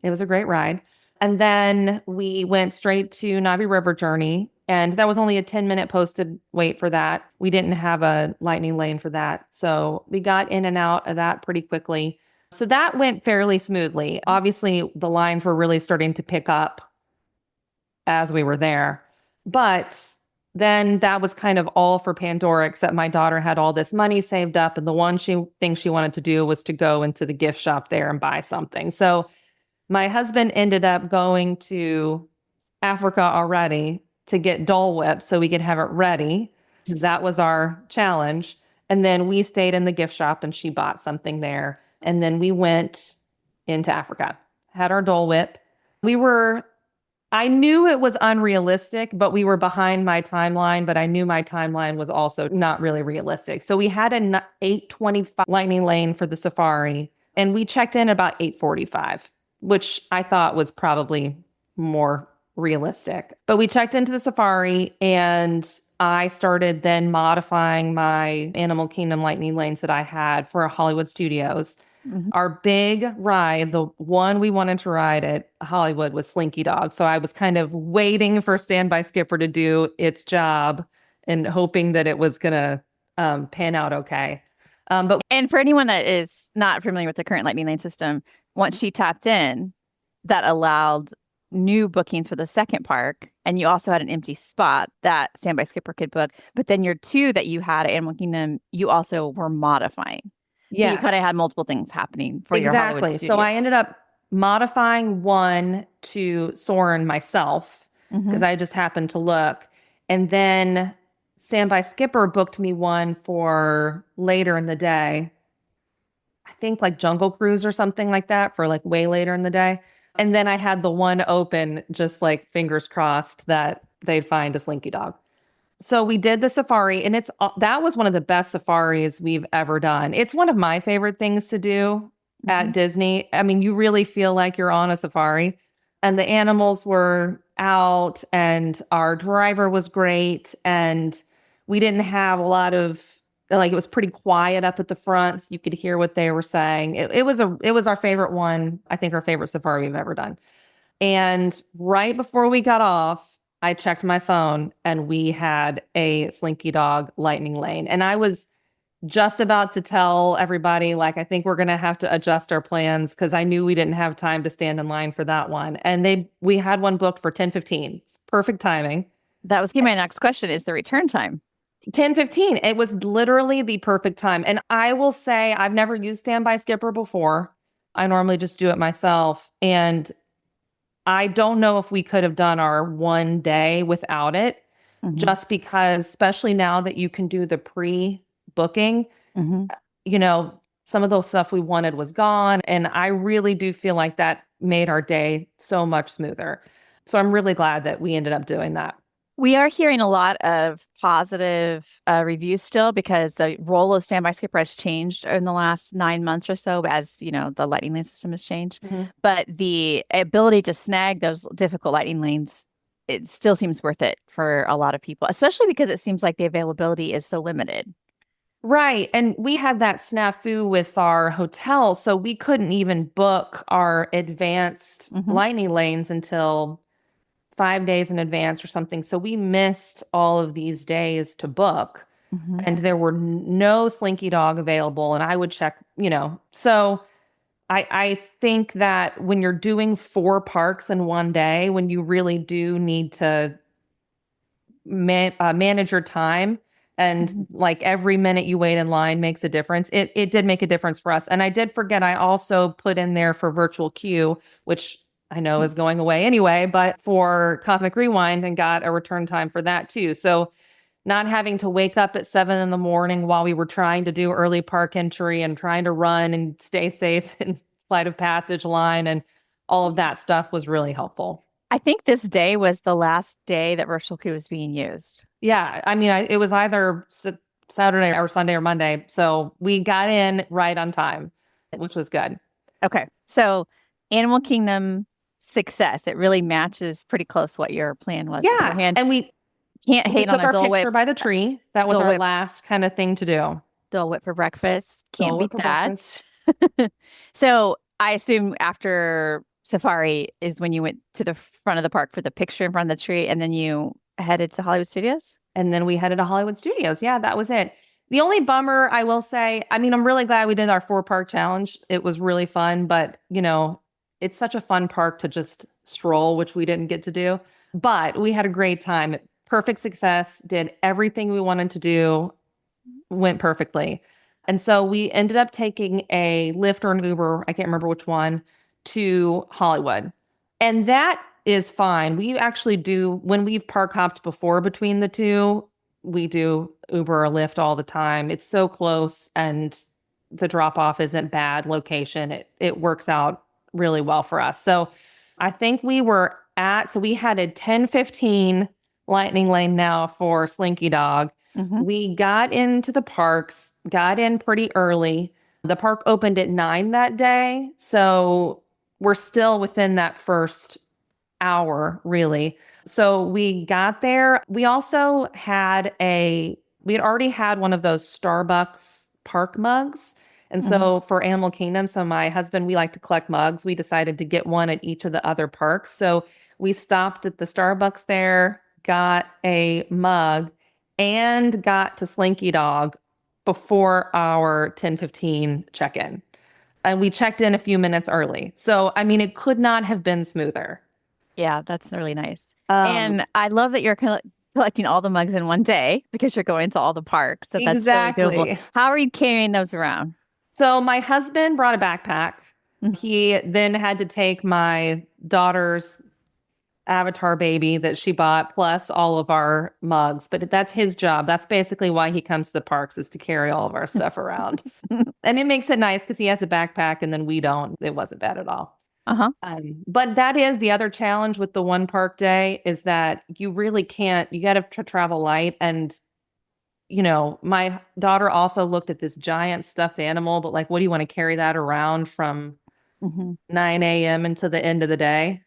it was a great ride. And then we went straight to Navi River Journey, and that was only a 10-minute posted wait for that. We didn't have a lightning lane for that. So we got in and out of that pretty quickly. So that went fairly smoothly. Obviously, the lines were really starting to pick up as we were there. But then that was kind of all for Pandora, except my daughter had all this money saved up, and the one thing she wanted to do was to go into the gift shop there and buy something. So my husband ended up going to Africa already to get Dole Whips so we could have it ready. That was our challenge. And then we stayed in the gift shop and she bought something there. And then we went into Africa, had our Dole Whip. I knew it was unrealistic, but we were behind my timeline, but I knew my timeline was also not really realistic. So we had an 8:25 lightning lane for the safari, and we checked in about 8:45. Which I thought was probably more realistic. But we checked into the safari, and I started then modifying my Animal Kingdom lightning lanes that I had for Hollywood Studios. Our big ride, the one we wanted to ride at Hollywood, was Slinky Dog. So I was kind of waiting for Standby Skipper to do its job and hoping that it was going to pan out okay. And for anyone that is not familiar with the current lightning lane system, once she tapped in, that allowed new bookings for the second park. And you also had an empty spot that Standby Skipper could book. But then your 2 that you had at Animal Kingdom, you also were modifying. So you kind of had multiple things happening for your Hollywood Studios. So I ended up modifying one to Soarin' myself because I just happened to look. And then Standby Skipper booked me one for later in the day. I think like Jungle Cruise or something like that for like way later in the day. And then I had the one open, just like fingers crossed that they'd find a Slinky Dog. So we did the safari, and that was one of the best safaris we've ever done. It's one of my favorite things to do at Disney. I mean, you really feel like you're on a safari, and the animals were out, and our driver was great, and we didn't have a lot of, like, it was pretty quiet up at the front, so you could hear what they were saying. It was our favorite one. I think our favorite safari we've ever done. And right before we got off, I checked my phone, and we had a Slinky Dog lightning lane. And I was just about to tell everybody, like, I think we're going to have to adjust our plans because I knew we didn't have time to stand in line for that one. And we had one booked for 10:15. Perfect timing. That was my next question, is the return time. 10:15. It was literally the perfect time. And I will say, I've never used Standby Skipper before. I normally just do it myself. And I don't know if we could have done our one day without it, just because, especially now that you can do the booking, you know, some of the stuff we wanted was gone. And I really do feel like that made our day so much smoother. So I'm really glad that we ended up doing that. We are hearing a lot of positive reviews still because the role of standby skipper has changed in the last 9 months or so as, you know, the lightning lane system has changed. But the ability to snag those difficult lightning lanes, it still seems worth it for a lot of people, especially because it seems like the availability is so limited. Right. And we had that snafu with our hotel, so we couldn't even book our advanced lightning lanes until 5 days in advance or something. So we missed all of these days to book and there were no Slinky Dog available. And I would check, you know, so I think that when you're doing 4 parks in one day, when you really do need to manage your time and like every minute you wait in line makes a difference. It did make a difference for us. And I did forget, I also put in there for virtual queue, which I know is going away anyway, but for Cosmic Rewind, and got a return time for that too. So not having to wake up at 7 a.m. while we were trying to do early park entry and trying to run and stay safe in flight of passage line and all of that stuff was really helpful. I think this day was the last day that virtual queue was being used. Yeah. I mean, it was either Saturday or Sunday or Monday. So we got in right on time, which was good. Okay. So Animal Kingdom success. It really matches pretty close what your plan was. Yeah. Beforehand. And we can't hate on took a our Dole picture Whip. by the tree. That was Dole our Whip. last kind of thing to do. Dole Whip for breakfast. Can't Dole beat Whip for that. So I assume after Safari is when you went to the front of the park for the picture in front of the tree, and then you headed to Hollywood Studios? And then we headed to Hollywood Studios. Yeah, that was it. The only bummer, I will say, I mean, I'm really glad we did our 4-park challenge. It was really fun, but, you know, it's such a fun park to just stroll, which we didn't get to do. But we had a great time. Perfect success, did everything we wanted to do, went perfectly. And so we ended up taking a Lyft or an Uber, I can't remember which one, to Hollywood. And that is fine. We actually do, when we've park hopped before between the two, we do Uber or Lyft all the time. It's so close and the drop off isn't bad location. It works out really well for us. So I think we had a 10:15 lightning lane now for Slinky Dog. We got into the parks, got in pretty early. The park opened at 9 that day. So we're still within that first hour, really. So we got there. We also had we had already had one of those Starbucks park mugs. And so for Animal Kingdom, so my husband, we like to collect mugs. We decided to get one at each of the other parks. So we stopped at the Starbucks there, got a mug, and got to Slinky Dog before our 10:15 check-in. And we checked in a few minutes early. So, I mean, it could not have been smoother. Yeah, that's really nice. And I love that you're collecting all the mugs in one day because you're going to all the parks. So that's really doable. How are you carrying those around? So my husband brought a backpack. He then had to take my daughter's Avatar baby that she bought, plus all of our mugs. But that's his job. That's basically why he comes to the parks, is to carry all of our stuff around. And it makes it nice because he has a backpack and then we don't. It wasn't bad at all. But that is the other challenge with the one park day, is that you really can't, you got to travel light. And, you know, my daughter also looked at this giant stuffed animal, but like, what do you want to carry that around from 9 a.m. until the end of the day?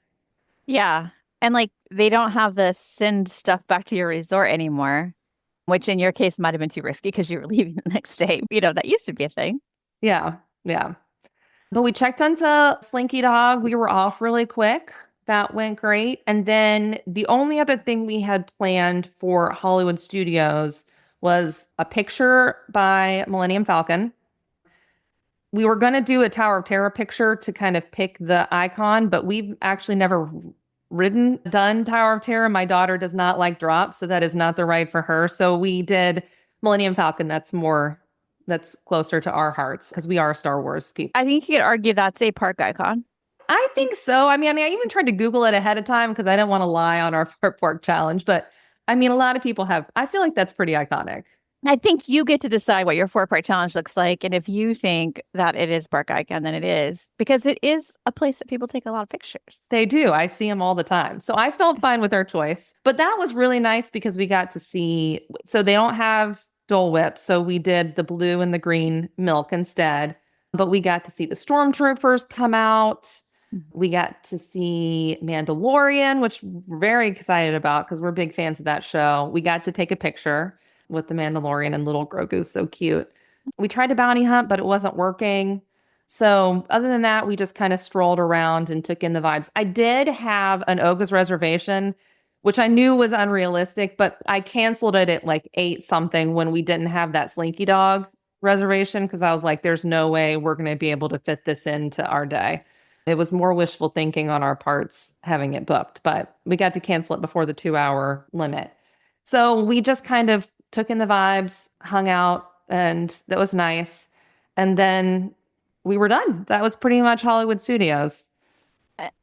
Yeah. And like, they don't have the send stuff back to your resort anymore, which in your case might have been too risky because you were leaving the next day. You know, that used to be a thing. Yeah. Yeah. But we checked into Slinky Dog. We were off really quick. That went great. And then the only other thing we had planned for Hollywood Studios was a picture by Millennium Falcon. We were going to do a Tower of Terror picture to kind of pick the icon, but we've actually never done Tower of Terror. My daughter does not like drops, so that is not the ride for her. So we did Millennium Falcon. That's closer to our hearts because we are Star Wars people. I think you could argue that's a park icon. I think so. I mean, I even tried to Google it ahead of time because I didn't want to lie on our park challenge. But I mean, a lot of people have. I feel like that's pretty iconic. I think you get to decide what your 4-part challenge looks like. And if you think that it is Park Icon, then it is, because it is a place that people take a lot of pictures. They do. I see them all the time. So I felt fine with our choice. But that was really nice because we got to see, so they don't have Dole Whips. So we did the blue and the green milk instead. But we got to see the stormtroopers come out. We got to see Mandalorian, which we're very excited about because we're big fans of that show. We got to take a picture with the Mandalorian and little Grogu. So cute. We tried to bounty hunt, but it wasn't working. So other than that, we just kind of strolled around and took in the vibes. I did have an Oga's reservation, which I knew was unrealistic, but I canceled it at like 8 something when we didn't have that Slinky dog reservation because I was like, there's no way we're going to be able to fit this into our day. It was more wishful thinking on our parts having it booked, but we got to cancel it before the 2-hour limit. So we just kind of took in the vibes, hung out, and that was nice. And then we were done. That was pretty much Hollywood Studios.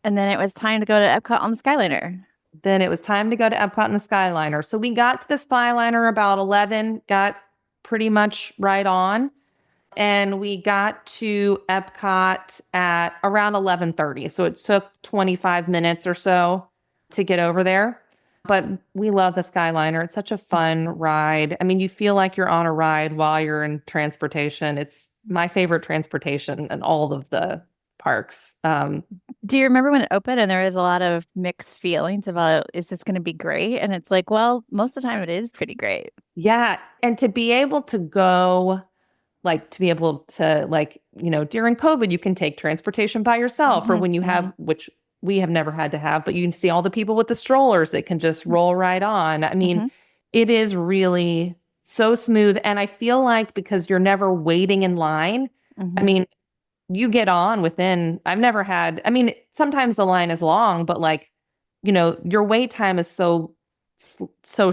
And then it was time to go to Epcot on the Skyliner. Then it was time to go to Epcot on the Skyliner. So we got to the Skyliner about 11, got pretty much right on. And we got to Epcot at around 11:30. So it took 25 minutes or so to get over there. But we love the Skyliner. It's such a fun ride. I mean, you feel like you're on a ride while you're in transportation. It's my favorite transportation in all of the parks. Do you remember when it opened and there was a lot of mixed feelings about, is this going to be great? And it's like, well, most of the time it is pretty great. Yeah. And to be able to go, during COVID, you can take transportation by yourself or when you have, which we have never had to have, but you can see all the people with the strollers that can just roll right on. I mean, it is really so smooth. And I feel like because you're never waiting in line, I mean, you get on within, sometimes the line is long, but your wait time is so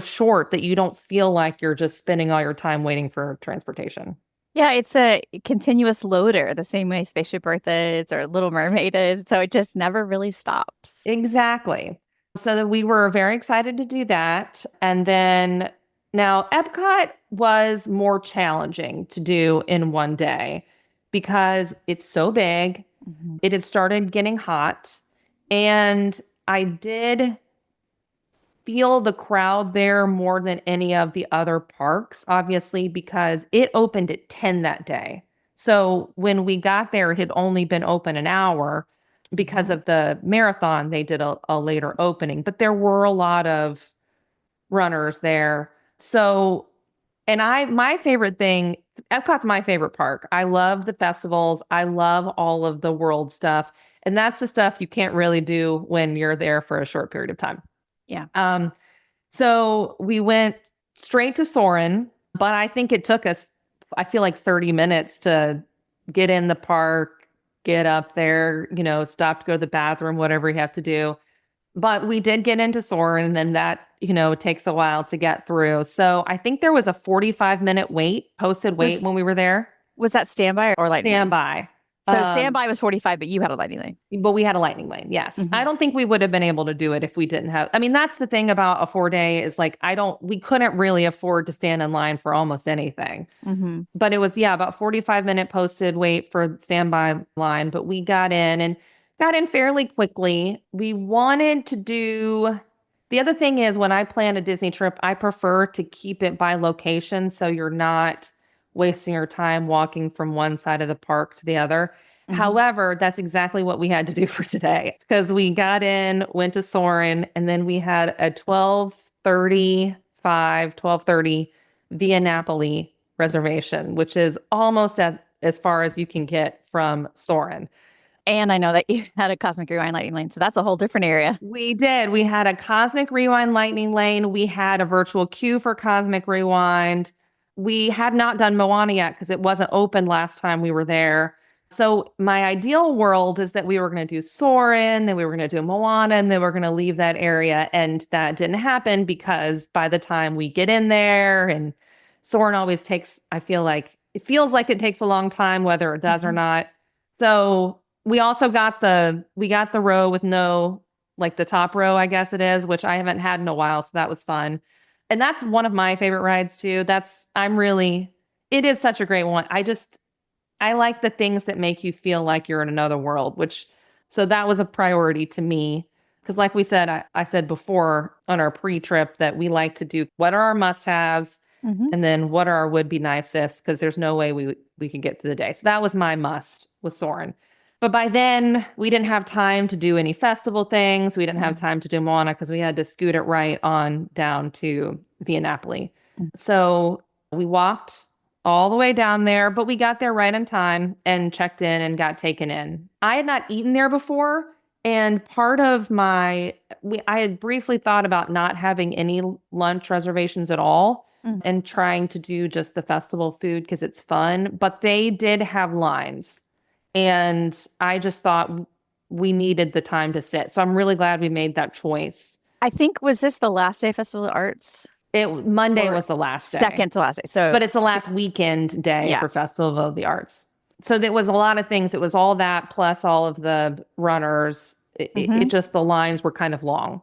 short that you don't feel like you're just spending all your time waiting for transportation. Yeah, it's a continuous loader, the same way Spaceship Earth is or Little Mermaid is. So it just never really stops. Exactly. So we were very excited to do that. And then now Epcot was more challenging to do in one day because it's so big. It had started getting hot. And I did feel the crowd there more than any of the other parks, obviously, because it opened at 10 that day. So when we got there, it had only been open an hour because of the marathon. They did a later opening, but there were a lot of runners there. So, and my favorite thing, Epcot's my favorite park. I love the festivals. I love all of the world stuff. And that's the stuff you can't really do when you're there for a short period of time. Yeah. So we went straight to Soarin', but I think it took us, I feel like 30 minutes to get in the park, get up there, stop to go to the bathroom, whatever you have to do. But we did get into Soarin', and then that, takes a while to get through. So I think there was a 45-minute posted wait when we were there. Was that standby or lightning? Standby. So standby was 45, but you had a lightning lane. But we had a lightning lane, yes. I don't think we would have been able to do it if we didn't have. I mean, that's the thing about a 4-day is we couldn't really afford to stand in line for almost anything. But it was, about 45-minute posted wait for standby line. But we got in fairly quickly. We wanted to do. The other thing is when I plan a Disney trip, I prefer to keep it by location so you're not wasting your time walking from one side of the park to the other. However, that's exactly what we had to do for today because we got in, went to Soarin', and then we had a 12:30 via Napoli reservation, which is almost as far as you can get from Soarin'. And I know that you had a Cosmic Rewind lightning lane, so that's a whole different area. We did. We had a Cosmic Rewind lightning lane. We had a virtual queue for Cosmic Rewind. We had not done Moana yet because it wasn't open last time we were there. So my ideal world is that we were going to do Soarin', then we were going to do Moana, and then we're going to leave that area. And that didn't happen because by the time we get in there, and Soarin' always takes, it feels like it takes a long time, whether it does or not. So we also got the row with no, the top row, I guess it is, which I haven't had in a while. So that was fun. And that's one of my favorite rides too. It is such a great one. I like the things that make you feel like you're in another world, so that was a priority to me. Because like we said, I said before on our pre-trip that we like to do what are our must-haves and then what are our would-be nice-ifs, because there's no way we could get through the day. So that was my must with Soarin'. But by then, we didn't have time to do any festival things. We didn't have time to do Moana because we had to scoot it right on down to Via Napoli. So we walked all the way down there, but we got there right on time and checked in and got taken in. I had not eaten there before, and part of I had briefly thought about not having any lunch reservations at all and trying to do just the festival food because it's fun, but they did have lines. And I just thought we needed the time to sit. So I'm really glad we made that choice. I think, was this the last day of Festival of Arts? Monday was the last day. Second to last day. But it's the last weekend day for Festival of the Arts. So there was a lot of things. It was all that plus all of the runners. It just, the lines were kind of long.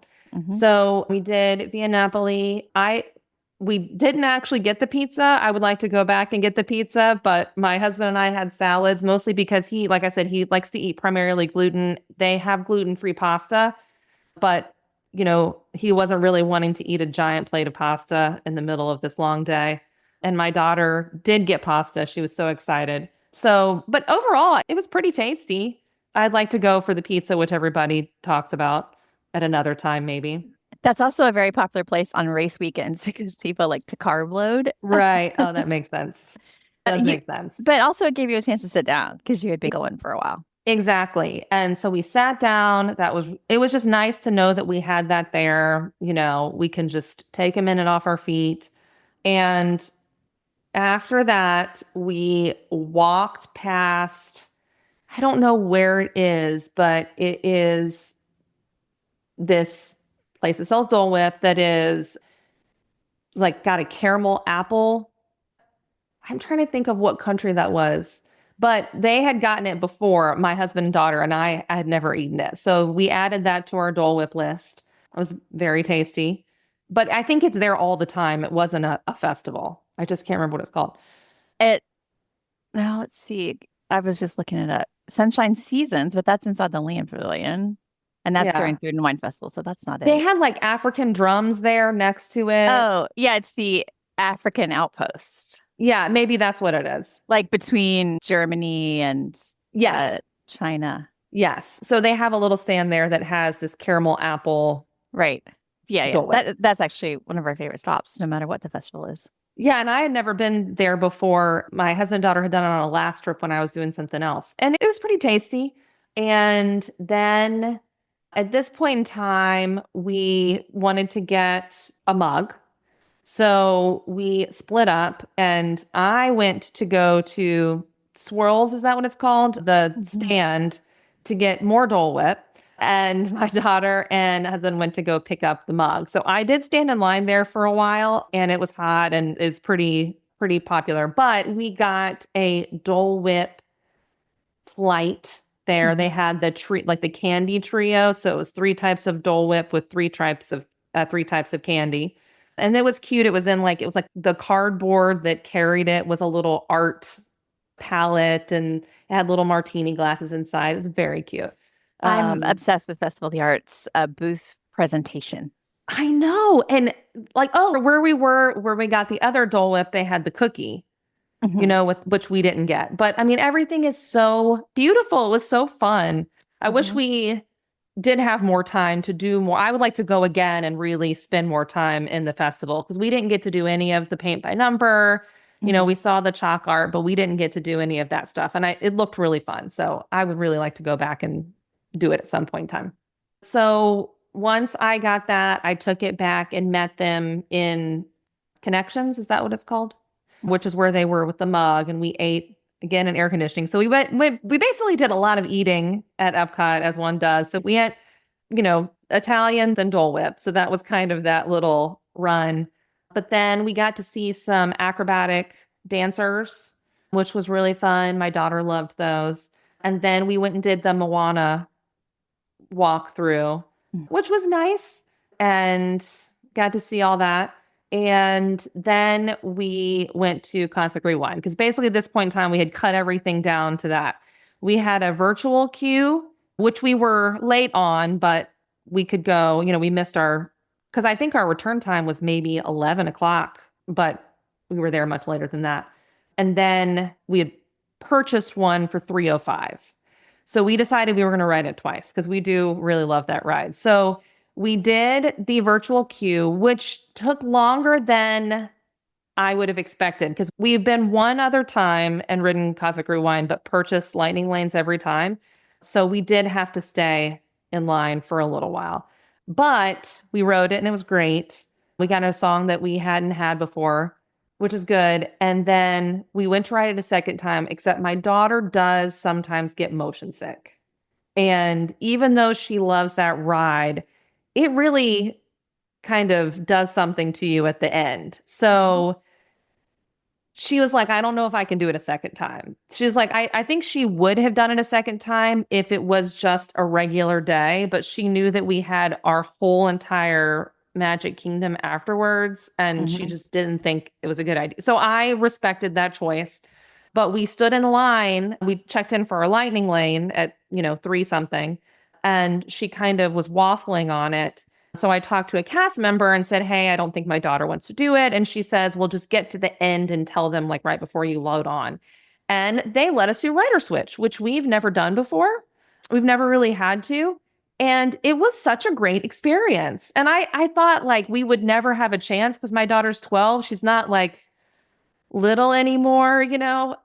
So we did Via Napoli. We didn't actually get the pizza. I would like to go back and get the pizza, but my husband and I had salads, mostly because he, like I said, he likes to eat primarily gluten. They have gluten-free pasta, but he wasn't really wanting to eat a giant plate of pasta in the middle of this long day. And my daughter did get pasta. She was so excited. But overall, it was pretty tasty. I'd like to go for the pizza, which everybody talks about at another time, maybe. That's also a very popular place on race weekends because people like to carb load. Right. Oh, that makes sense. That makes sense. But also it gave you a chance to sit down because you had been going for a while. Exactly. And so we sat down. It was just nice to know that we had that there. We can just take a minute off our feet. And after that, we walked past, I don't know where it is, but it is this place that sells Dole Whip that is like got a caramel apple. I'm trying to think of what country that was, but they had gotten it before. My husband and daughter and I had never eaten it. So we added that to our Dole Whip list. It was very tasty, but I think it's there all the time. It wasn't a festival. I just can't remember what it's called. Now let's see. I was just looking it up. Sunshine Seasons, but that's inside the Land Pavilion. And that's during Food and Wine Festival, so that's not it. They had like African drums there next to it. Oh, yeah, it's the African Outpost. Yeah, maybe that's what it is. Like between Germany and China. Yes. So they have a little stand there that has this caramel apple. Right. Yeah. That's actually one of our favorite stops, no matter what the festival is. Yeah, and I had never been there before. My husband and daughter had done it on a last trip when I was doing something else. And it was pretty tasty. And then at this point in time, we wanted to get a mug. So we split up and I went to go to Swirls, is that what it's called? The stand to get more Dole Whip. And my daughter and husband went to go pick up the mug. So I did stand in line there for a while and it was hot and is pretty popular. But we got a Dole Whip flight there. They had the candy trio. So it was 3 types of Dole Whip with 3 types of candy. And it was cute. It was like the cardboard that carried it was a little art palette and it had little martini glasses inside. It was very cute. I'm obsessed with Festival of the Arts booth presentation. I know. And where we got the other Dole Whip, they had the cookie, which we didn't get. But I mean, everything is so beautiful. It was so fun. I wish we did have more time to do more. I would like to go again and really spend more time in the festival because we didn't get to do any of the paint by number. We saw the chalk art, but we didn't get to do any of that stuff. And it looked really fun. So I would really like to go back and do it at some point in time. So once I got that, I took it back and met them in Connections. Is that what it's called? Which is where they were with the mug. And we ate again in air conditioning. So we basically did a lot of eating at Epcot as one does. So we had, Italian, then Dole Whip. So that was kind of that little run. But then we got to see some acrobatic dancers, which was really fun. My daughter loved those. And then we went and did the Moana walk through, which was nice, and got to see all that. And then we went to Cosmic Rewind because basically at this point in time, we had cut everything down to that. We had a virtual queue, which we were late on, but we could go, we missed because I think our return time was maybe 11 o'clock, but we were there much later than that. And then we had purchased one for $305. So we decided we were going to ride it twice because we do really love that ride. So we did the virtual queue, which took longer than I would have expected because we've been one other time and ridden Cosmic Rewind, but purchased lightning lanes every time. So we did have to stay in line for a little while, but we rode it and it was great. We got a song that we hadn't had before, which is good. And then we went to ride it a second time, except my daughter does sometimes get motion sick. And even though she loves that ride, it really kind of does something to you at the end. So she was like, I don't know if I can do it a second time. She's like, I think she would have done it a second time if it was just a regular day, but she knew that we had our whole entire Magic Kingdom afterwards, and she just didn't think it was a good idea. So I respected that choice, but we stood in line. We checked in for our lightning lane at, 3 something, and she kind of was waffling on it. So I talked to a cast member and said, hey, I don't think my daughter wants to do it. And she says, well, just get to the end and tell them like right before you load on. And they let us do rider switch, which we've never done before. We've never really had to. And it was such a great experience. And I thought like we would never have a chance because my daughter's 12. She's not like little anymore,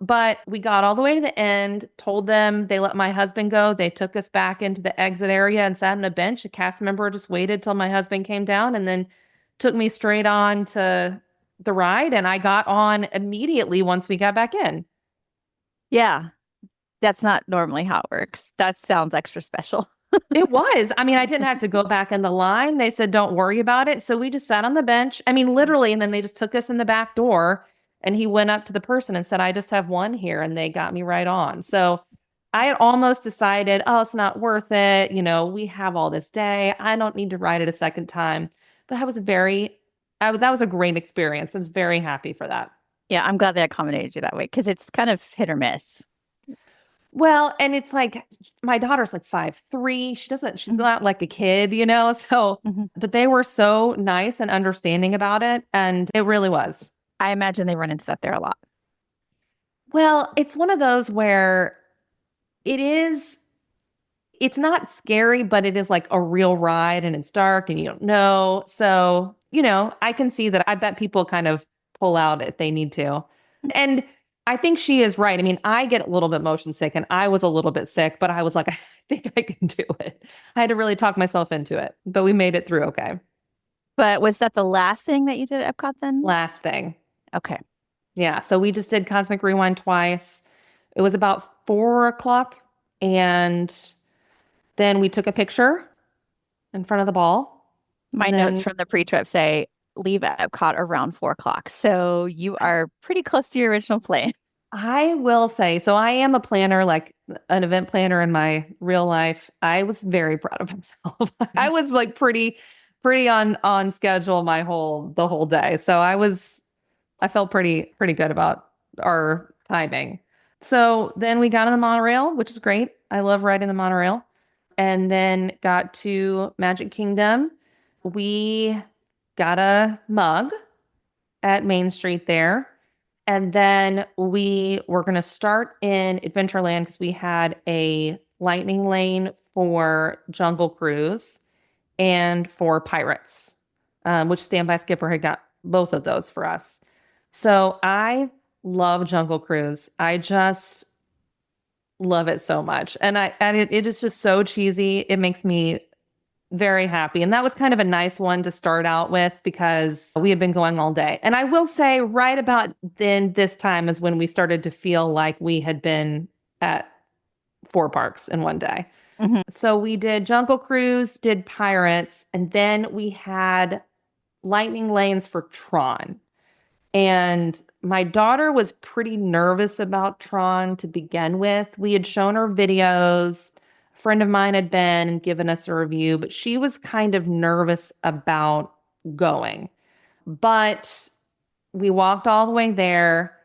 but we got all the way to the end, told them, they let my husband go. They took us back into the exit area and sat on a bench. A cast member just waited till my husband came down and then took me straight on to the ride. And I got on immediately once we got back in. Yeah, that's not normally how it works. That sounds extra special. It was. I mean, I didn't have to go back in the line. They said, don't worry about it. So we just sat on the bench. I mean, literally. And then they just took us in the back door. And he went up to the person and said, I just have one here. And they got me right on. So I had almost decided, oh, it's not worth it. We have all this day. I don't need to ride it a second time. But that was a great experience. I was very happy for that. Yeah, I'm glad they accommodated you that way because it's kind of hit or miss. Well, and it's like my daughter's like 5'3". She's not like a kid, So, but they were so nice and understanding about it. And it really was. I imagine they run into that there a lot. Well, it's one of those where it's not scary, but it is like a real ride and it's dark and you don't know. So, I can see that. I bet people kind of pull out if they need to. And I think she is right. I mean, I get a little bit motion sick and I was a little bit sick, but I was like, I think I can do it. I had to really talk myself into it, but we made it through okay. But was that the last thing that you did at Epcot then? Last thing. Okay. Yeah. So we just did Cosmic Rewind twice. It was about 4 o'clock. And then we took a picture in front of the ball. My notes from the pre-trip say leave at Epcot around 4 o'clock. So you are pretty close to your original plan. I will say, so I am a planner, like an event planner in my real life. I was very proud of myself. I was like pretty on schedule the whole day. So I felt pretty good about our timing. So then we got on the monorail, which is great. I love riding the monorail. And then got to Magic Kingdom. We got a mug at Main Street there. And then we were going to start in Adventureland because we had a lightning lane for Jungle Cruise and for Pirates, which Standby Skipper had got both of those for us. So I love Jungle Cruise. I just love it so much. And it is just so cheesy. It makes me very happy. And that was kind of a nice one to start out with because we had been going all day. And I will say right about then this time is when we started to feel like we had been at 4 parks in one day. So we did Jungle Cruise, did Pirates, and then we had lightning lanes for Tron. And my daughter was pretty nervous about Tron to begin with. We had shown her videos. A friend of mine had been and given us a review, but she was kind of nervous about going. But we walked all the way there,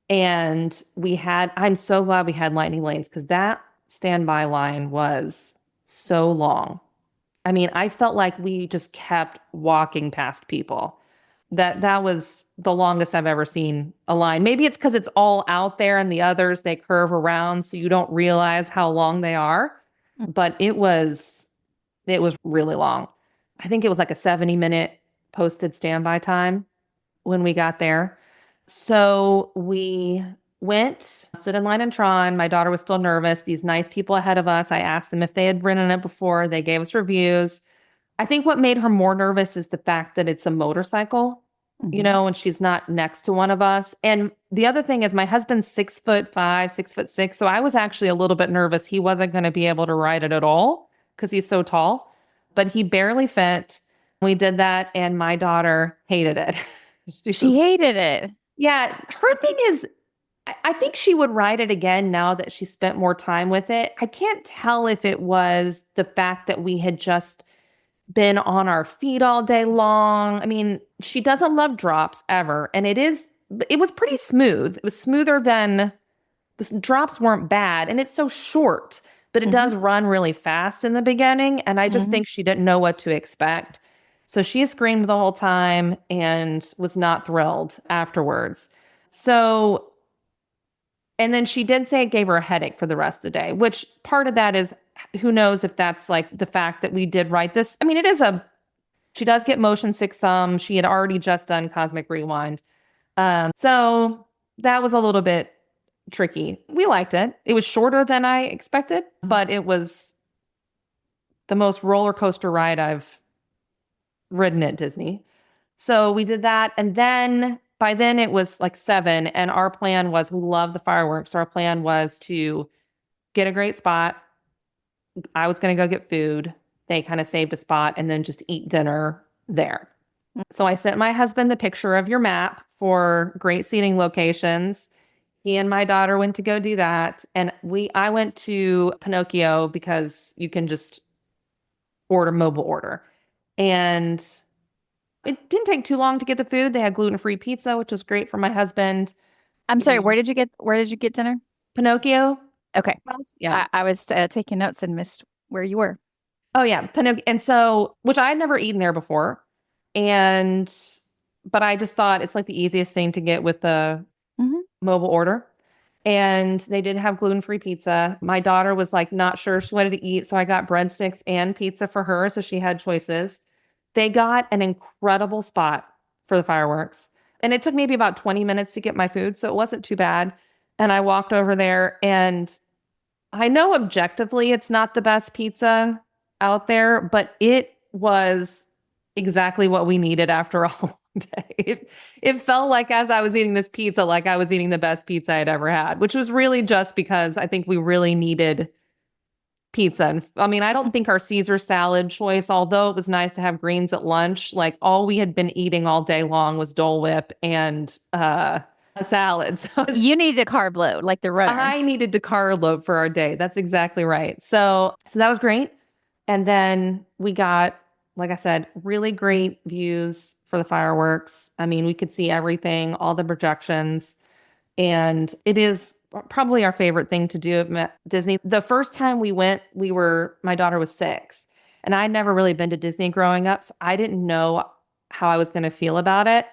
and I'm so glad we had lightning lanes, because that standby line was so long. I mean, I felt like we just kept walking past people. That was the longest I've ever seen a line. Maybe it's because it's all out there and the others, they curve around so you don't realize how long they are. But it was really long. I think it was like a 70-minute posted standby time when we got there. So we stood in line in Tron. My daughter was still nervous. These nice people ahead of us, I asked them if they had ridden it before. They gave us reviews. I think what made her more nervous is the fact that it's a motorcycle, and she's not next to one of us. And the other thing is my husband's 6'5", 6'6". So I was actually a little bit nervous he wasn't going to be able to ride it at all because he's so tall, but he barely fit. We did that, and my daughter hated it. She hated it. Yeah. Her thing is, I think she would ride it again now that she spent more time with it. I can't tell if it was the fact that we had just been on our feet all day long. I mean, she doesn't love drops ever. And it was pretty smooth. It was smoother than the drops weren't bad. And it's so short, but it does run really fast in the beginning. And I just think she didn't know what to expect. So she screamed the whole time and was not thrilled afterwards. So, and then she did say it gave her a headache for the rest of the day, which part of that is, who knows if that's like the fact that we did write this. I mean, she does get motion sick some. She had already just done Cosmic Rewind. So that was a little bit tricky. We liked it. It was shorter than I expected, but it was the most roller coaster ride I've ridden at Disney. So we did that. And then by then it was like 7. And our plan was, we love the fireworks. So our plan was to get a great spot. I was going to go get food. They kind of saved a spot and then just eat dinner there. So I sent my husband the picture of your map for great seating locations. He and my daughter went to go do that. And I went to Pinocchio because you can just mobile order. And it didn't take too long to get the food. They had gluten-free pizza, which was great for my husband. I'm sorry, where did you get dinner? Pinocchio. Okay. Yeah. I was taking notes and missed where you were. Oh yeah. Pinocchio. And so, which I had never eaten there before. But I just thought it's like the easiest thing to get with the mobile order. And they did have gluten-free pizza. My daughter was like not sure she wanted to eat. So I got breadsticks and pizza for her. So she had choices. They got an incredible spot for the fireworks. And it took maybe about 20 minutes to get my food. So it wasn't too bad. And I walked over there, and I know objectively it's not the best pizza out there, but it was exactly what we needed after a long day. It felt like, as I was eating this pizza, like I was eating the best pizza I'd ever had, which was really just because I think we really needed pizza. And I mean, I don't think our Caesar salad choice, although it was nice to have greens at lunch, like all we had been eating all day long was Dole Whip and a salad. So you need to carb load like the runners. I needed to carb load for our day. That's exactly right. So that was great. And then we got, like I said, really great views for the fireworks. I mean, we could see everything, all the projections, and it is probably our favorite thing to do at Disney. The first time we went, my daughter was 6, and I'd never really been to Disney growing up, so I didn't know how I was going to feel about it.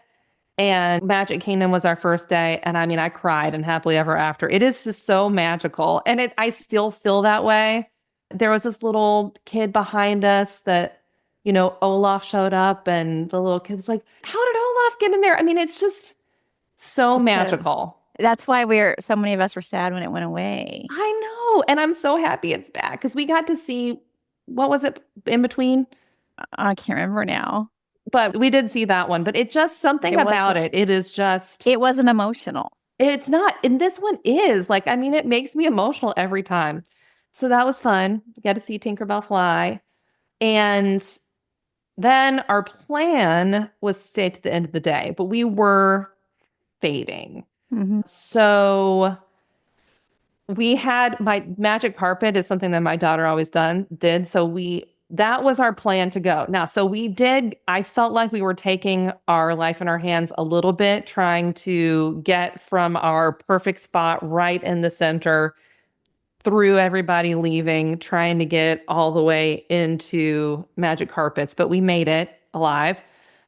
And Magic Kingdom was our first day, and I mean, I cried in Happily Ever After. It is just so magical, and I still feel that way. There was this little kid behind us that, Olaf showed up, and the little kid was like, how did Olaf get in there? I mean, it's just so magical. That's why so many of us were sad when it went away. I know. And I'm so happy it's back because we got to see, what was it in between? I can't remember now. But we did see that one. But it's just something about it. It is just. It wasn't emotional. It's not. And this one is. Like, I mean, it makes me emotional every time. So that was fun. We got to see Tinkerbell fly. And then our plan was to stay to the end of the day. But we were fading. Mm-hmm. So we had my magic carpet is something that my daughter always did. So we that was our plan to go. Now, I felt like we were taking our life in our hands a little bit, trying to get from our perfect spot right in the center through everybody leaving, trying to get all the way into Magic Carpets, but we made it alive.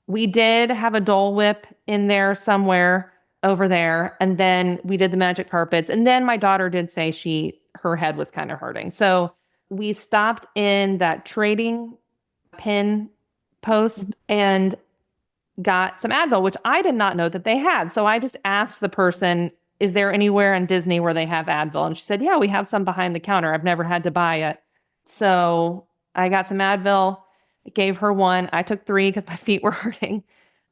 We did have a Dole Whip in there somewhere over there, and then we did the Magic Carpets, and then my daughter did say her head was kind of hurting. So we stopped in that trading pin post and got some Advil, which I did not know that they had. So I just asked the person, is there anywhere in Disney where they have Advil? And she said, yeah, we have some behind the counter. I've never had to buy it. So I got some Advil, gave her one. I took 3 because my feet were hurting.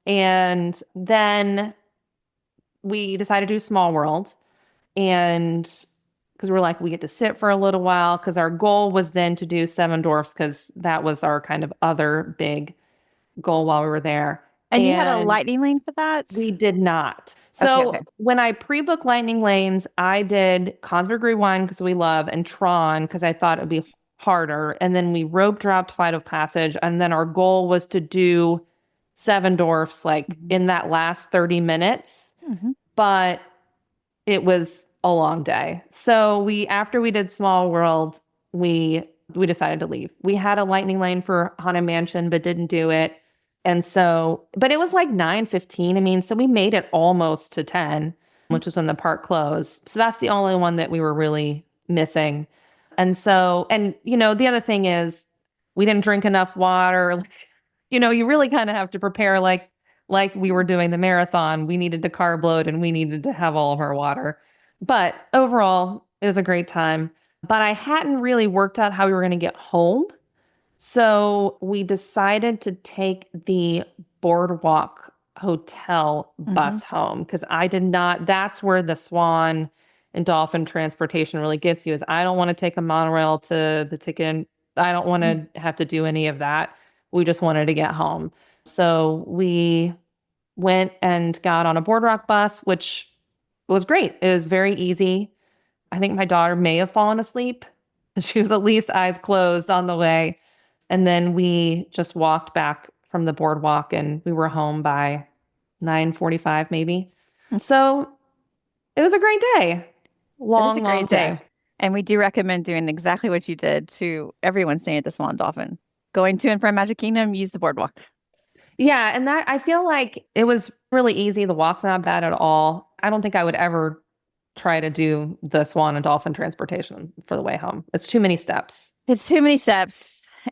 And then we decided to do Small World. And because we're like, we get to sit for a little while, because our goal was then to do Seven Dwarfs, because that was our kind of other big goal while we were there. And you had a lightning lane for that? We did not. So Okay. When I pre-booked lightning lanes, I did Cosmic Rewind because we love, and Tron because I thought it would be harder. And then we rope dropped Flight of Passage. And then our goal was to do Seven Dwarfs in that last 30 minutes. Mm-hmm. But it was a long day. So after we did Small World, we decided to leave. We had a lightning lane for Haunted Mansion, but didn't do it. And so, but it was like 9:15. I mean, so we made it almost to 10, which was when the park closed. So that's the only one that we were really missing. And so, the other thing is we didn't drink enough water. You really kind of have to prepare like we were doing the marathon. We needed to carb load and we needed to have all of our water. But overall, it was a great time. But I hadn't really worked out how we were going to get home. So we decided to take the Boardwalk Hotel bus home, because that's where the Swan and Dolphin transportation really gets you, is I don't want to take a monorail to the ticket. I don't want to have to do any of that. We just wanted to get home. So we went and got on a Boardwalk bus, which was great. It was very easy. I think my daughter may have fallen asleep. She was at least eyes closed on the way. And then we just walked back from the boardwalk and we were home by 9:45 maybe. So it was a great day. Long day. And we do recommend doing exactly what you did to everyone staying at the Swan Dolphin. Going to and from Magic Kingdom, use the boardwalk. Yeah, and that I feel like it was really easy. The walk's not bad at all. I don't think I would ever try to do the Swan and Dolphin transportation for the way home. It's too many steps.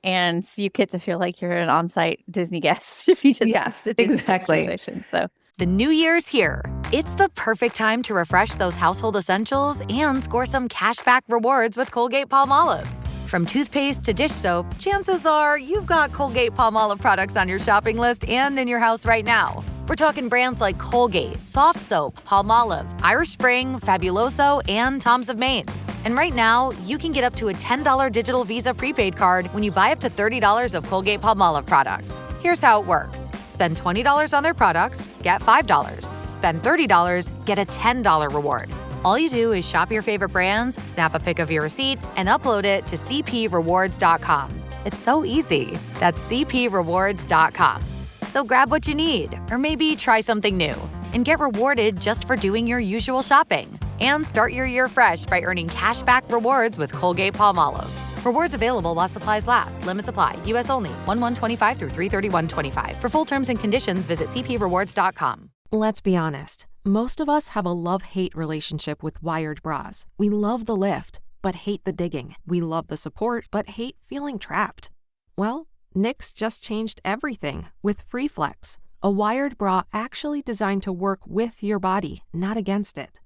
And you get to feel like you're an on-site Disney guest if you just yes, exactly. So the new year's here. It's the perfect time to refresh those household essentials and score some cashback rewards with Colgate-Palmolive. From toothpaste to dish soap, chances are you've got Colgate-Palmolive products on your shopping list and in your house right now. We're talking brands like Colgate, Soft Soap, Palmolive, Irish Spring, Fabuloso, and Tom's of Maine. And right now, you can get up to a $10 digital Visa prepaid card when you buy up to $30 of Colgate-Palmolive products. Here's how it works. Spend $20 on their products, get $5. Spend $30, get a $10 reward. All you do is shop your favorite brands, snap a pic of your receipt, and upload it to cprewards.com. It's so easy. That's cprewards.com. So grab what you need, or maybe try something new, and get rewarded just for doing your usual shopping. And start your year fresh by earning cashback rewards with Colgate-Palmolive. Rewards available while supplies last. Limits apply. U.S. only. 1/1/25 through 3/31/25. For full terms and conditions, visit cprewards.com. Let's be honest. Most of us have a love-hate relationship with wired bras. We love the lift, but hate the digging. We love the support, but hate feeling trapped. Well, Knix just changed everything with FreeFlex, a wired bra actually designed to work with your body, not against it.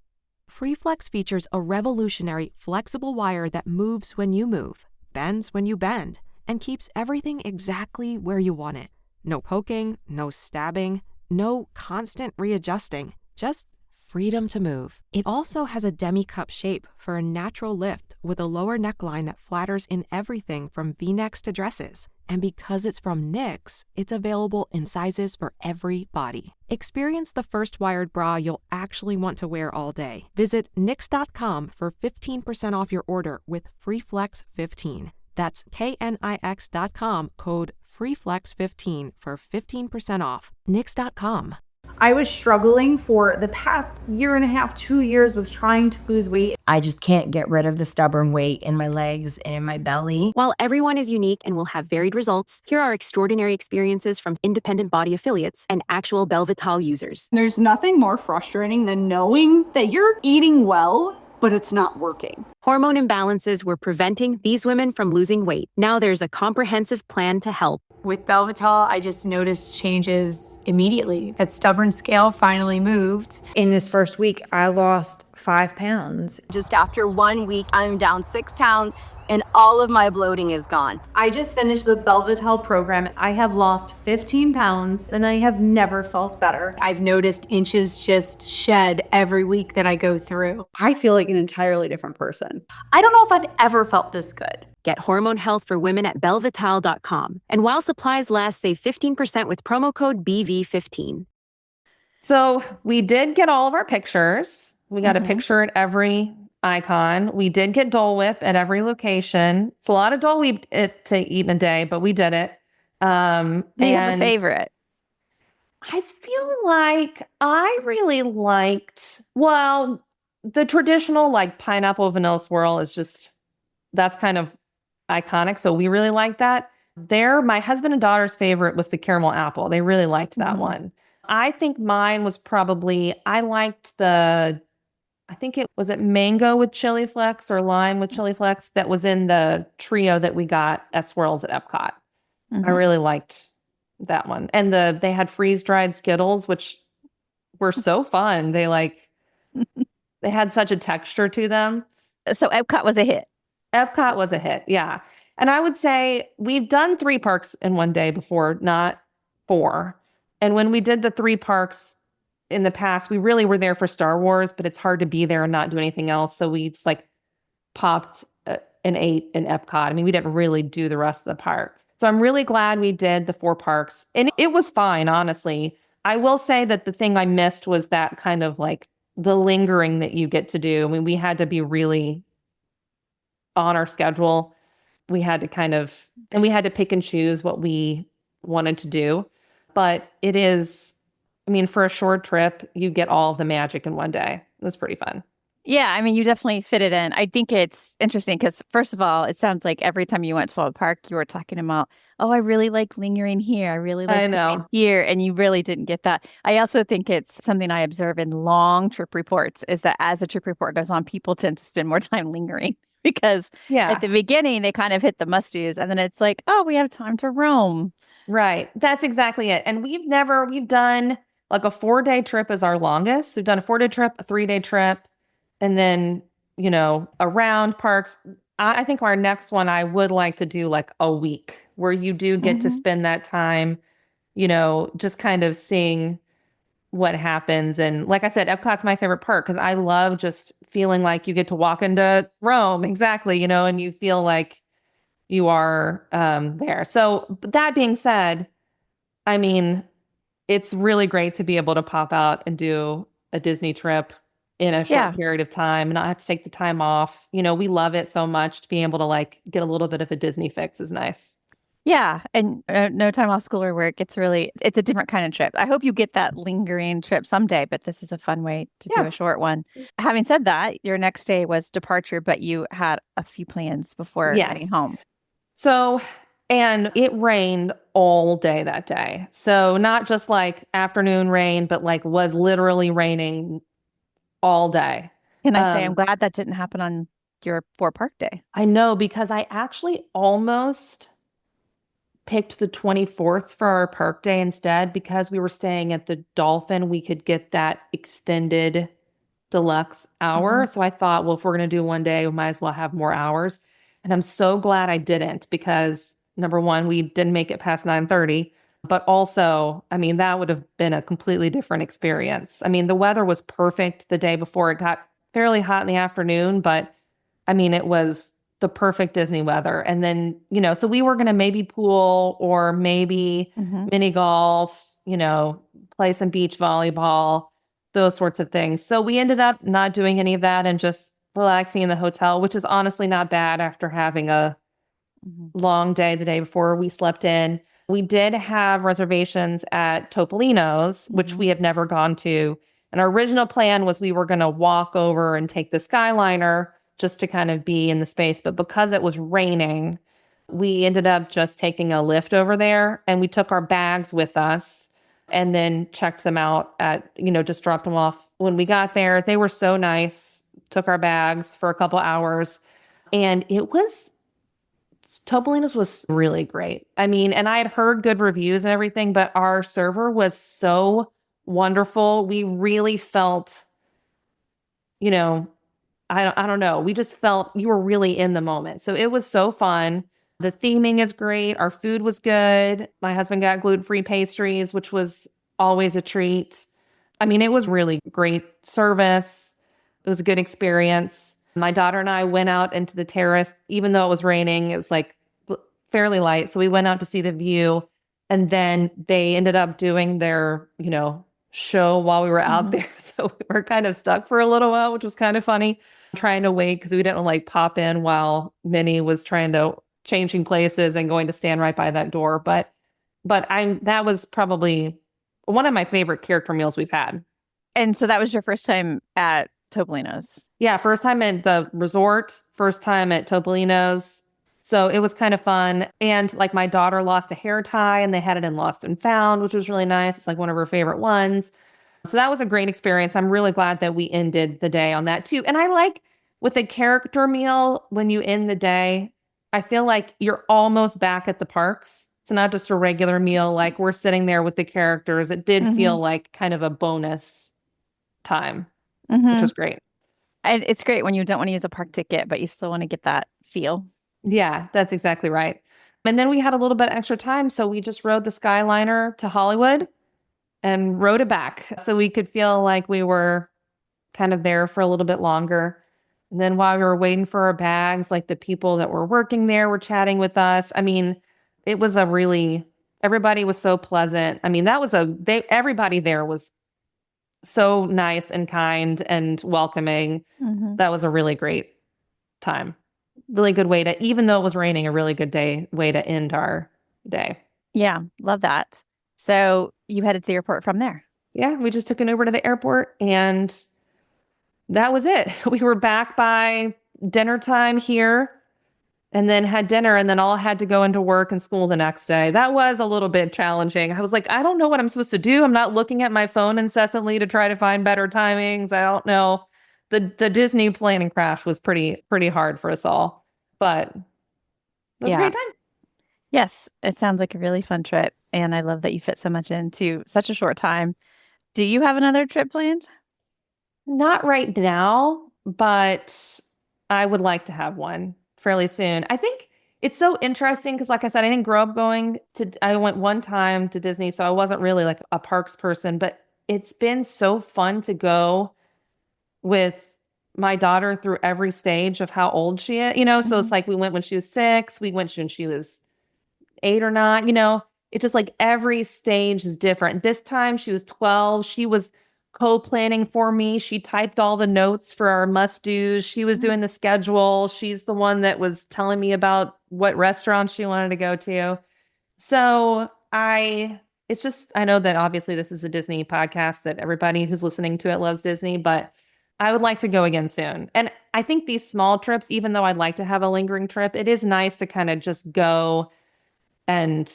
FreeFlex features a revolutionary flexible wire that moves when you move, bends when you bend, and keeps everything exactly where you want it. No poking, no stabbing, no constant readjusting, just freedom to move. It also has a demi-cup shape for a natural lift with a lower neckline that flatters in everything from V-necks to dresses. And because it's from Knix, it's available in sizes for every body. Experience the first wired bra you'll actually want to wear all day. Visit Knix.com for 15% off your order with FreeFlex15. That's KNIX.com, code FREEFLEX15 for 15% off. Knix.com. I was struggling for the past year and a half, 2 years with trying to lose weight. I just can't get rid of the stubborn weight in my legs and in my belly. While everyone is unique and will have varied results, here are extraordinary experiences from independent body affiliates and actual Belvital users. There's nothing more frustrating than knowing that you're eating well, but it's not working. Hormone imbalances were preventing these women from losing weight. Now there's a comprehensive plan to help. With Belvital, I just noticed changes immediately. That stubborn scale finally moved. In this first week, I lost 5 pounds. Just after 1 week, I'm down 6 pounds and all of my bloating is gone. I just finished the Belvital program. I have lost 15 pounds and I have never felt better. I've noticed inches just shed every week that I go through. I feel like an entirely different person. I don't know if I've ever felt this good. Get hormone health for women at belvital.com. And while supplies last, save 15% with promo code BV15. So we did get all of our pictures. We got a picture at every icon. We did get Dole Whip at every location. It's a lot of Dole Whip to eat in a day, but we did it. Do you have a favorite? I feel like I really liked, well, the traditional like pineapple vanilla swirl is just, that's kind of iconic. So we really liked that. My husband and daughter's favorite was the caramel apple. They really liked that one. I think mine was probably, I think it was mango with chili flakes or lime with chili flakes that was in the trio that we got at Swirls at Epcot. I really liked that one. And they had freeze-dried Skittles, which were so fun. They had such a texture to them. So Epcot was a hit. Epcot was a hit, yeah. And I would say we've done 3 parks in one day before, not 4. And when we did the 3 parks in the past, we really were there for Star Wars, but it's hard to be there and not do anything else. So we just popped and ate in Epcot. I mean, we didn't really do the rest of the parks. So I'm really glad we did the 4 parks. And it was fine, honestly. I will say that the thing I missed was that kind of the lingering that you get to do. I mean, we had to be really on our schedule. We had to and we had to pick and choose what we wanted to do. But it is, I mean, for a short trip, you get all of the magic in one day. It was pretty fun. Yeah, I mean, you definitely fit it in. I think it's interesting because, first of all, it sounds like every time you went to a park, you were talking about, oh, I really like lingering here. I really like going here. And you really didn't get that. I also think it's something I observe in long trip reports is that as the trip report goes on, people tend to spend more time lingering because at the beginning, they kind of hit the must-dos. And then it's like, oh, we have time to roam. Right. That's exactly it. And we've done a 4-day trip is our longest. We've done a 4-day trip, a 3-day trip. And then, around parks, I think our next one, I would like to do a week where you do get to spend that time, just kind of seeing what happens. And like I said, Epcot's my favorite park because I love just feeling like you get to walk into Rome. Exactly. And you feel like you are there. So that being said, I mean, it's really great to be able to pop out and do a Disney trip in a short period of time and not have to take the time off. We love it so much to be able to get a little bit of a Disney fix is nice. Yeah. And no time off school or work. It's a different kind of trip. I hope you get that lingering trip someday, but this is a fun way to do a short one. Having said that, your next day was departure, but you had a few plans before getting home. So, and it rained all day that day. So not just afternoon rain, but was literally raining all day. Can I say I'm glad that didn't happen on your 4-park day? I know, because I actually almost picked the 24th for our park day instead because we were staying at the Dolphin. We could get that extended deluxe hour. So I thought, well, if we're going to do one day, we might as well have more hours. And I'm so glad I didn't because, number one, we didn't make it past 9:30. But also, I mean, that would have been a completely different experience. I mean, the weather was perfect the day before. It got fairly hot in the afternoon, but I mean, it was the perfect Disney weather. And then, so we were going to maybe pool or maybe mini golf, play some beach volleyball, those sorts of things. So we ended up not doing any of that and just relaxing in the hotel, which is honestly not bad after having a long day the day before. We slept in. We did have reservations at Topolino's, which we have never gone to. And our original plan was we were going to walk over and take the Skyliner just to kind of be in the space. But because it was raining, we ended up just taking a lift over there, and we took our bags with us and then checked them out at, just dropped them off when we got there. They were so nice. Took our bags for a couple hours, and Topolino's was really great. I mean, and I had heard good reviews and everything, but our server was so wonderful. We really felt, I don't know. We just felt you were really in the moment. So it was so fun. The theming is great. Our food was good. My husband got gluten-free pastries, which was always a treat. I mean, it was really great service. It was a good experience. My daughter and I went out into the terrace, even though it was raining. It was like fairly light. So we went out to see the view, and then they ended up doing their, show while we were out there. So we were kind of stuck for a little while, which was kind of funny, trying to wait because we didn't like pop in while Minnie was changing places and going to stand right by that door. But that was probably one of my favorite character meals we've had. And so that was your first time at Topolino's? Yeah, first time at the resort, first time at Topolino's. So it was kind of fun. And like my daughter lost a hair tie, and they had it in Lost and Found, which was really nice. It's like one of her favorite ones. So that was a great experience. I'm really glad that we ended the day on that too. And I like with a character meal, when you end the day, I feel like you're almost back at the parks. It's not just a regular meal. Like we're sitting there with the characters. It did feel like kind of a bonus time, which was great. And it's great when you don't want to use a park ticket, but you still want to get that feel. Yeah, that's exactly right. And then we had a little bit extra time. So we just rode the Skyliner to Hollywood and rode it back. So we could feel like we were kind of there for a little bit longer. And then while we were waiting for our bags, like the people that were working there were chatting with us. I mean, it was everybody was so pleasant. I mean, everybody there was so nice and kind and welcoming. That was a really great time. Really good way to, even though it was raining, a really good way to end our day. Yeah, love that. So you headed to the airport from there? Yeah, we just took an Uber to the airport, and that was it. We were back by dinner time here, and then had dinner, and then all had to go into work and school the next day. That was a little bit challenging. I was like, I don't know what I'm supposed to do. I'm not looking at my phone incessantly to try to find better timings. I don't know. The Disney planning crash was pretty hard for us all, but it was a great time. Yes, it sounds like a really fun trip, and I love that you fit so much into such a short time. Do you have another trip planned? Not right now, but I would like to have one fairly soon. I think it's so interesting because, like I said, I didn't grow up I went one time to Disney, so I wasn't really like a parks person, but it's been so fun to go with my daughter through every stage of how old she is, so it's like we went when she was 6, we went when she was 8 or 9, it's just like every stage is different. This time she was 12. She was co-planning for me. She typed all the notes for our must-dos. She was doing the schedule. She's the one that was telling me about what restaurants she wanted to go to. So I know that obviously this is a Disney podcast, that everybody who's listening to it loves Disney, but I would like to go again soon. And I think these small trips, even though I'd like to have a lingering trip, it is nice to kind of just go and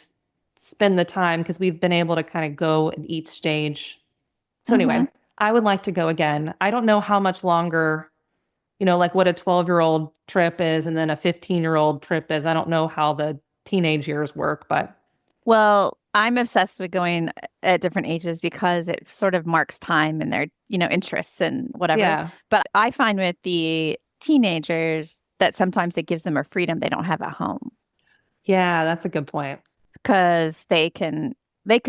spend the time, because we've been able to kind of go at each stage. So anyway, I would like to go again. I don't know how much longer, like what a 12-year-old trip is and then a 15-year-old trip is. I don't know how the teenage years work, but. Well, I'm obsessed with going at different ages because it sort of marks time and their, interests and whatever. Yeah. But I find with the teenagers that sometimes it gives them a freedom they don't have at home. Yeah, that's a good point. Because they could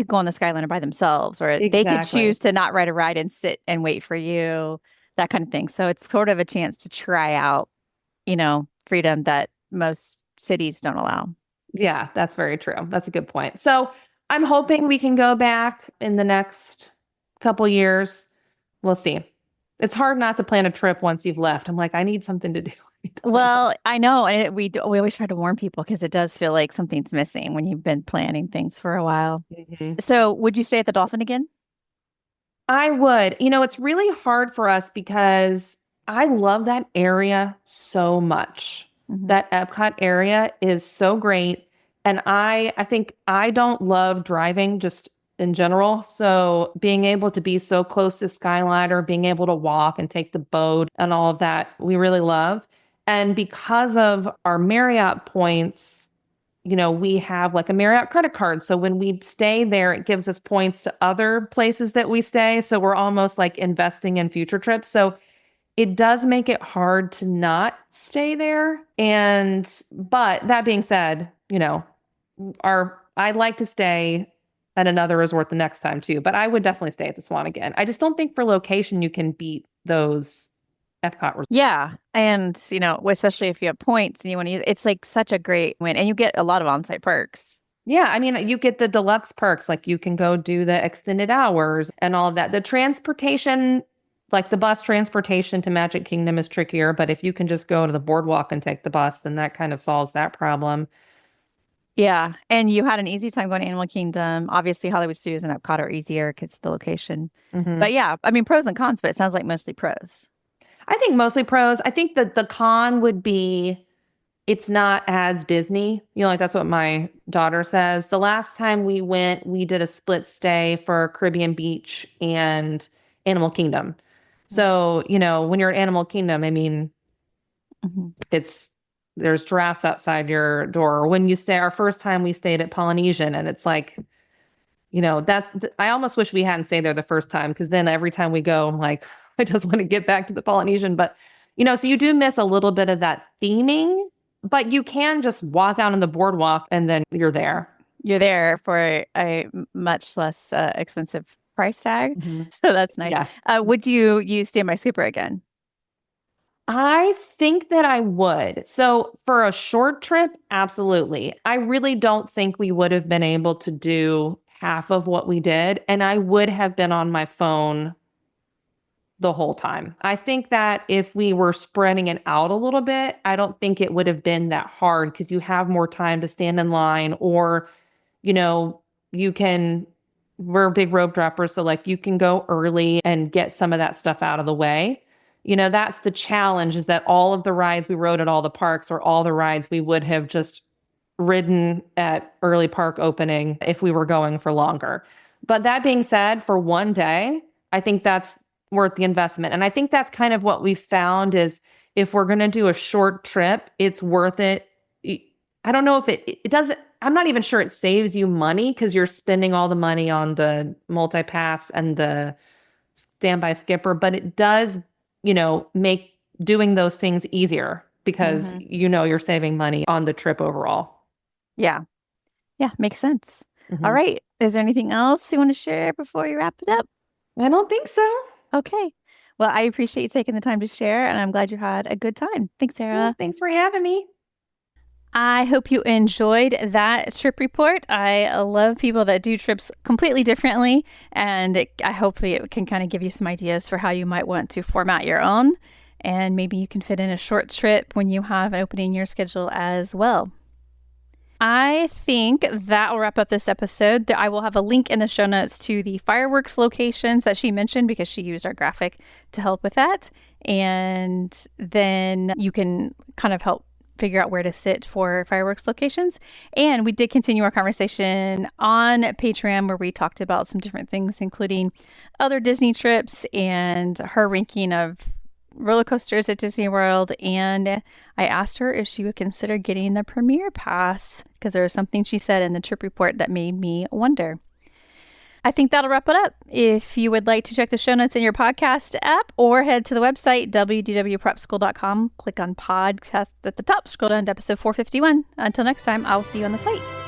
go on the Skyliner by themselves, or they could choose to not ride a ride and sit and wait for you, that kind of thing. So it's sort of a chance to try out, freedom that most cities don't allow. Yeah, that's very true. That's a good point. So I'm hoping we can go back in the next couple years. We'll see. It's hard not to plan a trip once you've left. I'm like, I need something to do. Well, I know. And we always try to warn people because it does feel like something's missing when you've been planning things for a while. So would you stay at the Dolphin again? I would. It's really hard for us because I love that area so much. That Epcot area is so great. And I think I don't love driving just in general. So being able to be so close to Skyliner, being able to walk and take the boat and all of that, we really love. And because of our Marriott points, we have like a Marriott credit card. So when we stay there, it gives us points to other places that we stay. So we're almost like investing in future trips. So it does make it hard to not stay there. But that being said, I'd like to stay at another resort the next time too. But I would definitely stay at the Swan again. I just don't think for location you can beat those Epcot resorts. Yeah. And, especially if you have points and you want to use it's like such a great win. And you get a lot of on-site perks. Yeah. I mean, you get the deluxe perks, like you can go do the extended hours and all of that. The transportation, like the bus transportation to Magic Kingdom is trickier, but if you can just go to the boardwalk and take the bus, then that kind of solves that problem. Yeah. And you had an easy time going to Animal Kingdom. Obviously, Hollywood Studios and Epcot are easier because of the location. But yeah, I mean, pros and cons, but it sounds like mostly pros. I think mostly pros. I think that the con would be it's not as Disney. Like that's what my daughter says. The last time we went, we did a split stay for Caribbean Beach and Animal Kingdom. So, when you're at Animal Kingdom, I mean, there's giraffes outside your door. When you stay, our first time we stayed at Polynesian, and it's like, I almost wish we hadn't stayed there the first time, because then every time we go, I'm like, I just want to get back to the Polynesian. But, so you do miss a little bit of that theming, but you can just walk out on the boardwalk and then you're there. You're there for a much less expensive price tag. So that's nice. Yeah. Would you Stand by Super again? I think that I would. So for a short trip, absolutely. I really don't think we would have been able to do half of what we did. And I would have been on my phone the whole time. I think that if we were spreading it out a little bit, I don't think it would have been that hard because you have more time to stand in line, or, we're big rope droppers. So like you can go early and get some of that stuff out of the way. That's the challenge, is that all of the rides we rode at all the parks are all the rides we would have just ridden at early park opening if we were going for longer. But that being said, for one day, I think that's worth the investment. And I think that's kind of what we found is if we're going to do a short trip, it's worth it. I don't know if it doesn't, I'm not even sure it saves you money because you're spending all the money on the multi-pass and the standby skipper, but it does, make doing those things easier because you're saving money on the trip overall. Yeah. Yeah, makes sense. All right. Is there anything else you want to share before you wrap it up? I don't think so. Okay. Well, I appreciate you taking the time to share, and I'm glad you had a good time. Thanks, Sara. Well, thanks for having me. I hope you enjoyed that trip report. I love people that do trips completely differently, and I hope it can kind of give you some ideas for how you might want to format your own, and maybe you can fit in a short trip when you have an opening in your schedule as well. I think that will wrap up this episode. I will have a link in the show notes to the fireworks locations that she mentioned because she used our graphic to help with that. And then you can kind of help figure out where to sit for fireworks locations. And we did continue our conversation on Patreon where we talked about some different things, including other Disney trips and her ranking of roller coasters at Disney World. And I asked her if she would consider getting the Premier Pass because there was something she said in the trip report that made me wonder. I think that'll wrap it up. If you would like to check the show notes in your podcast app or head to the website, WDWPrepSchool.com, click on podcast at the top, scroll down to episode 451. Until next time, I'll see you on the site.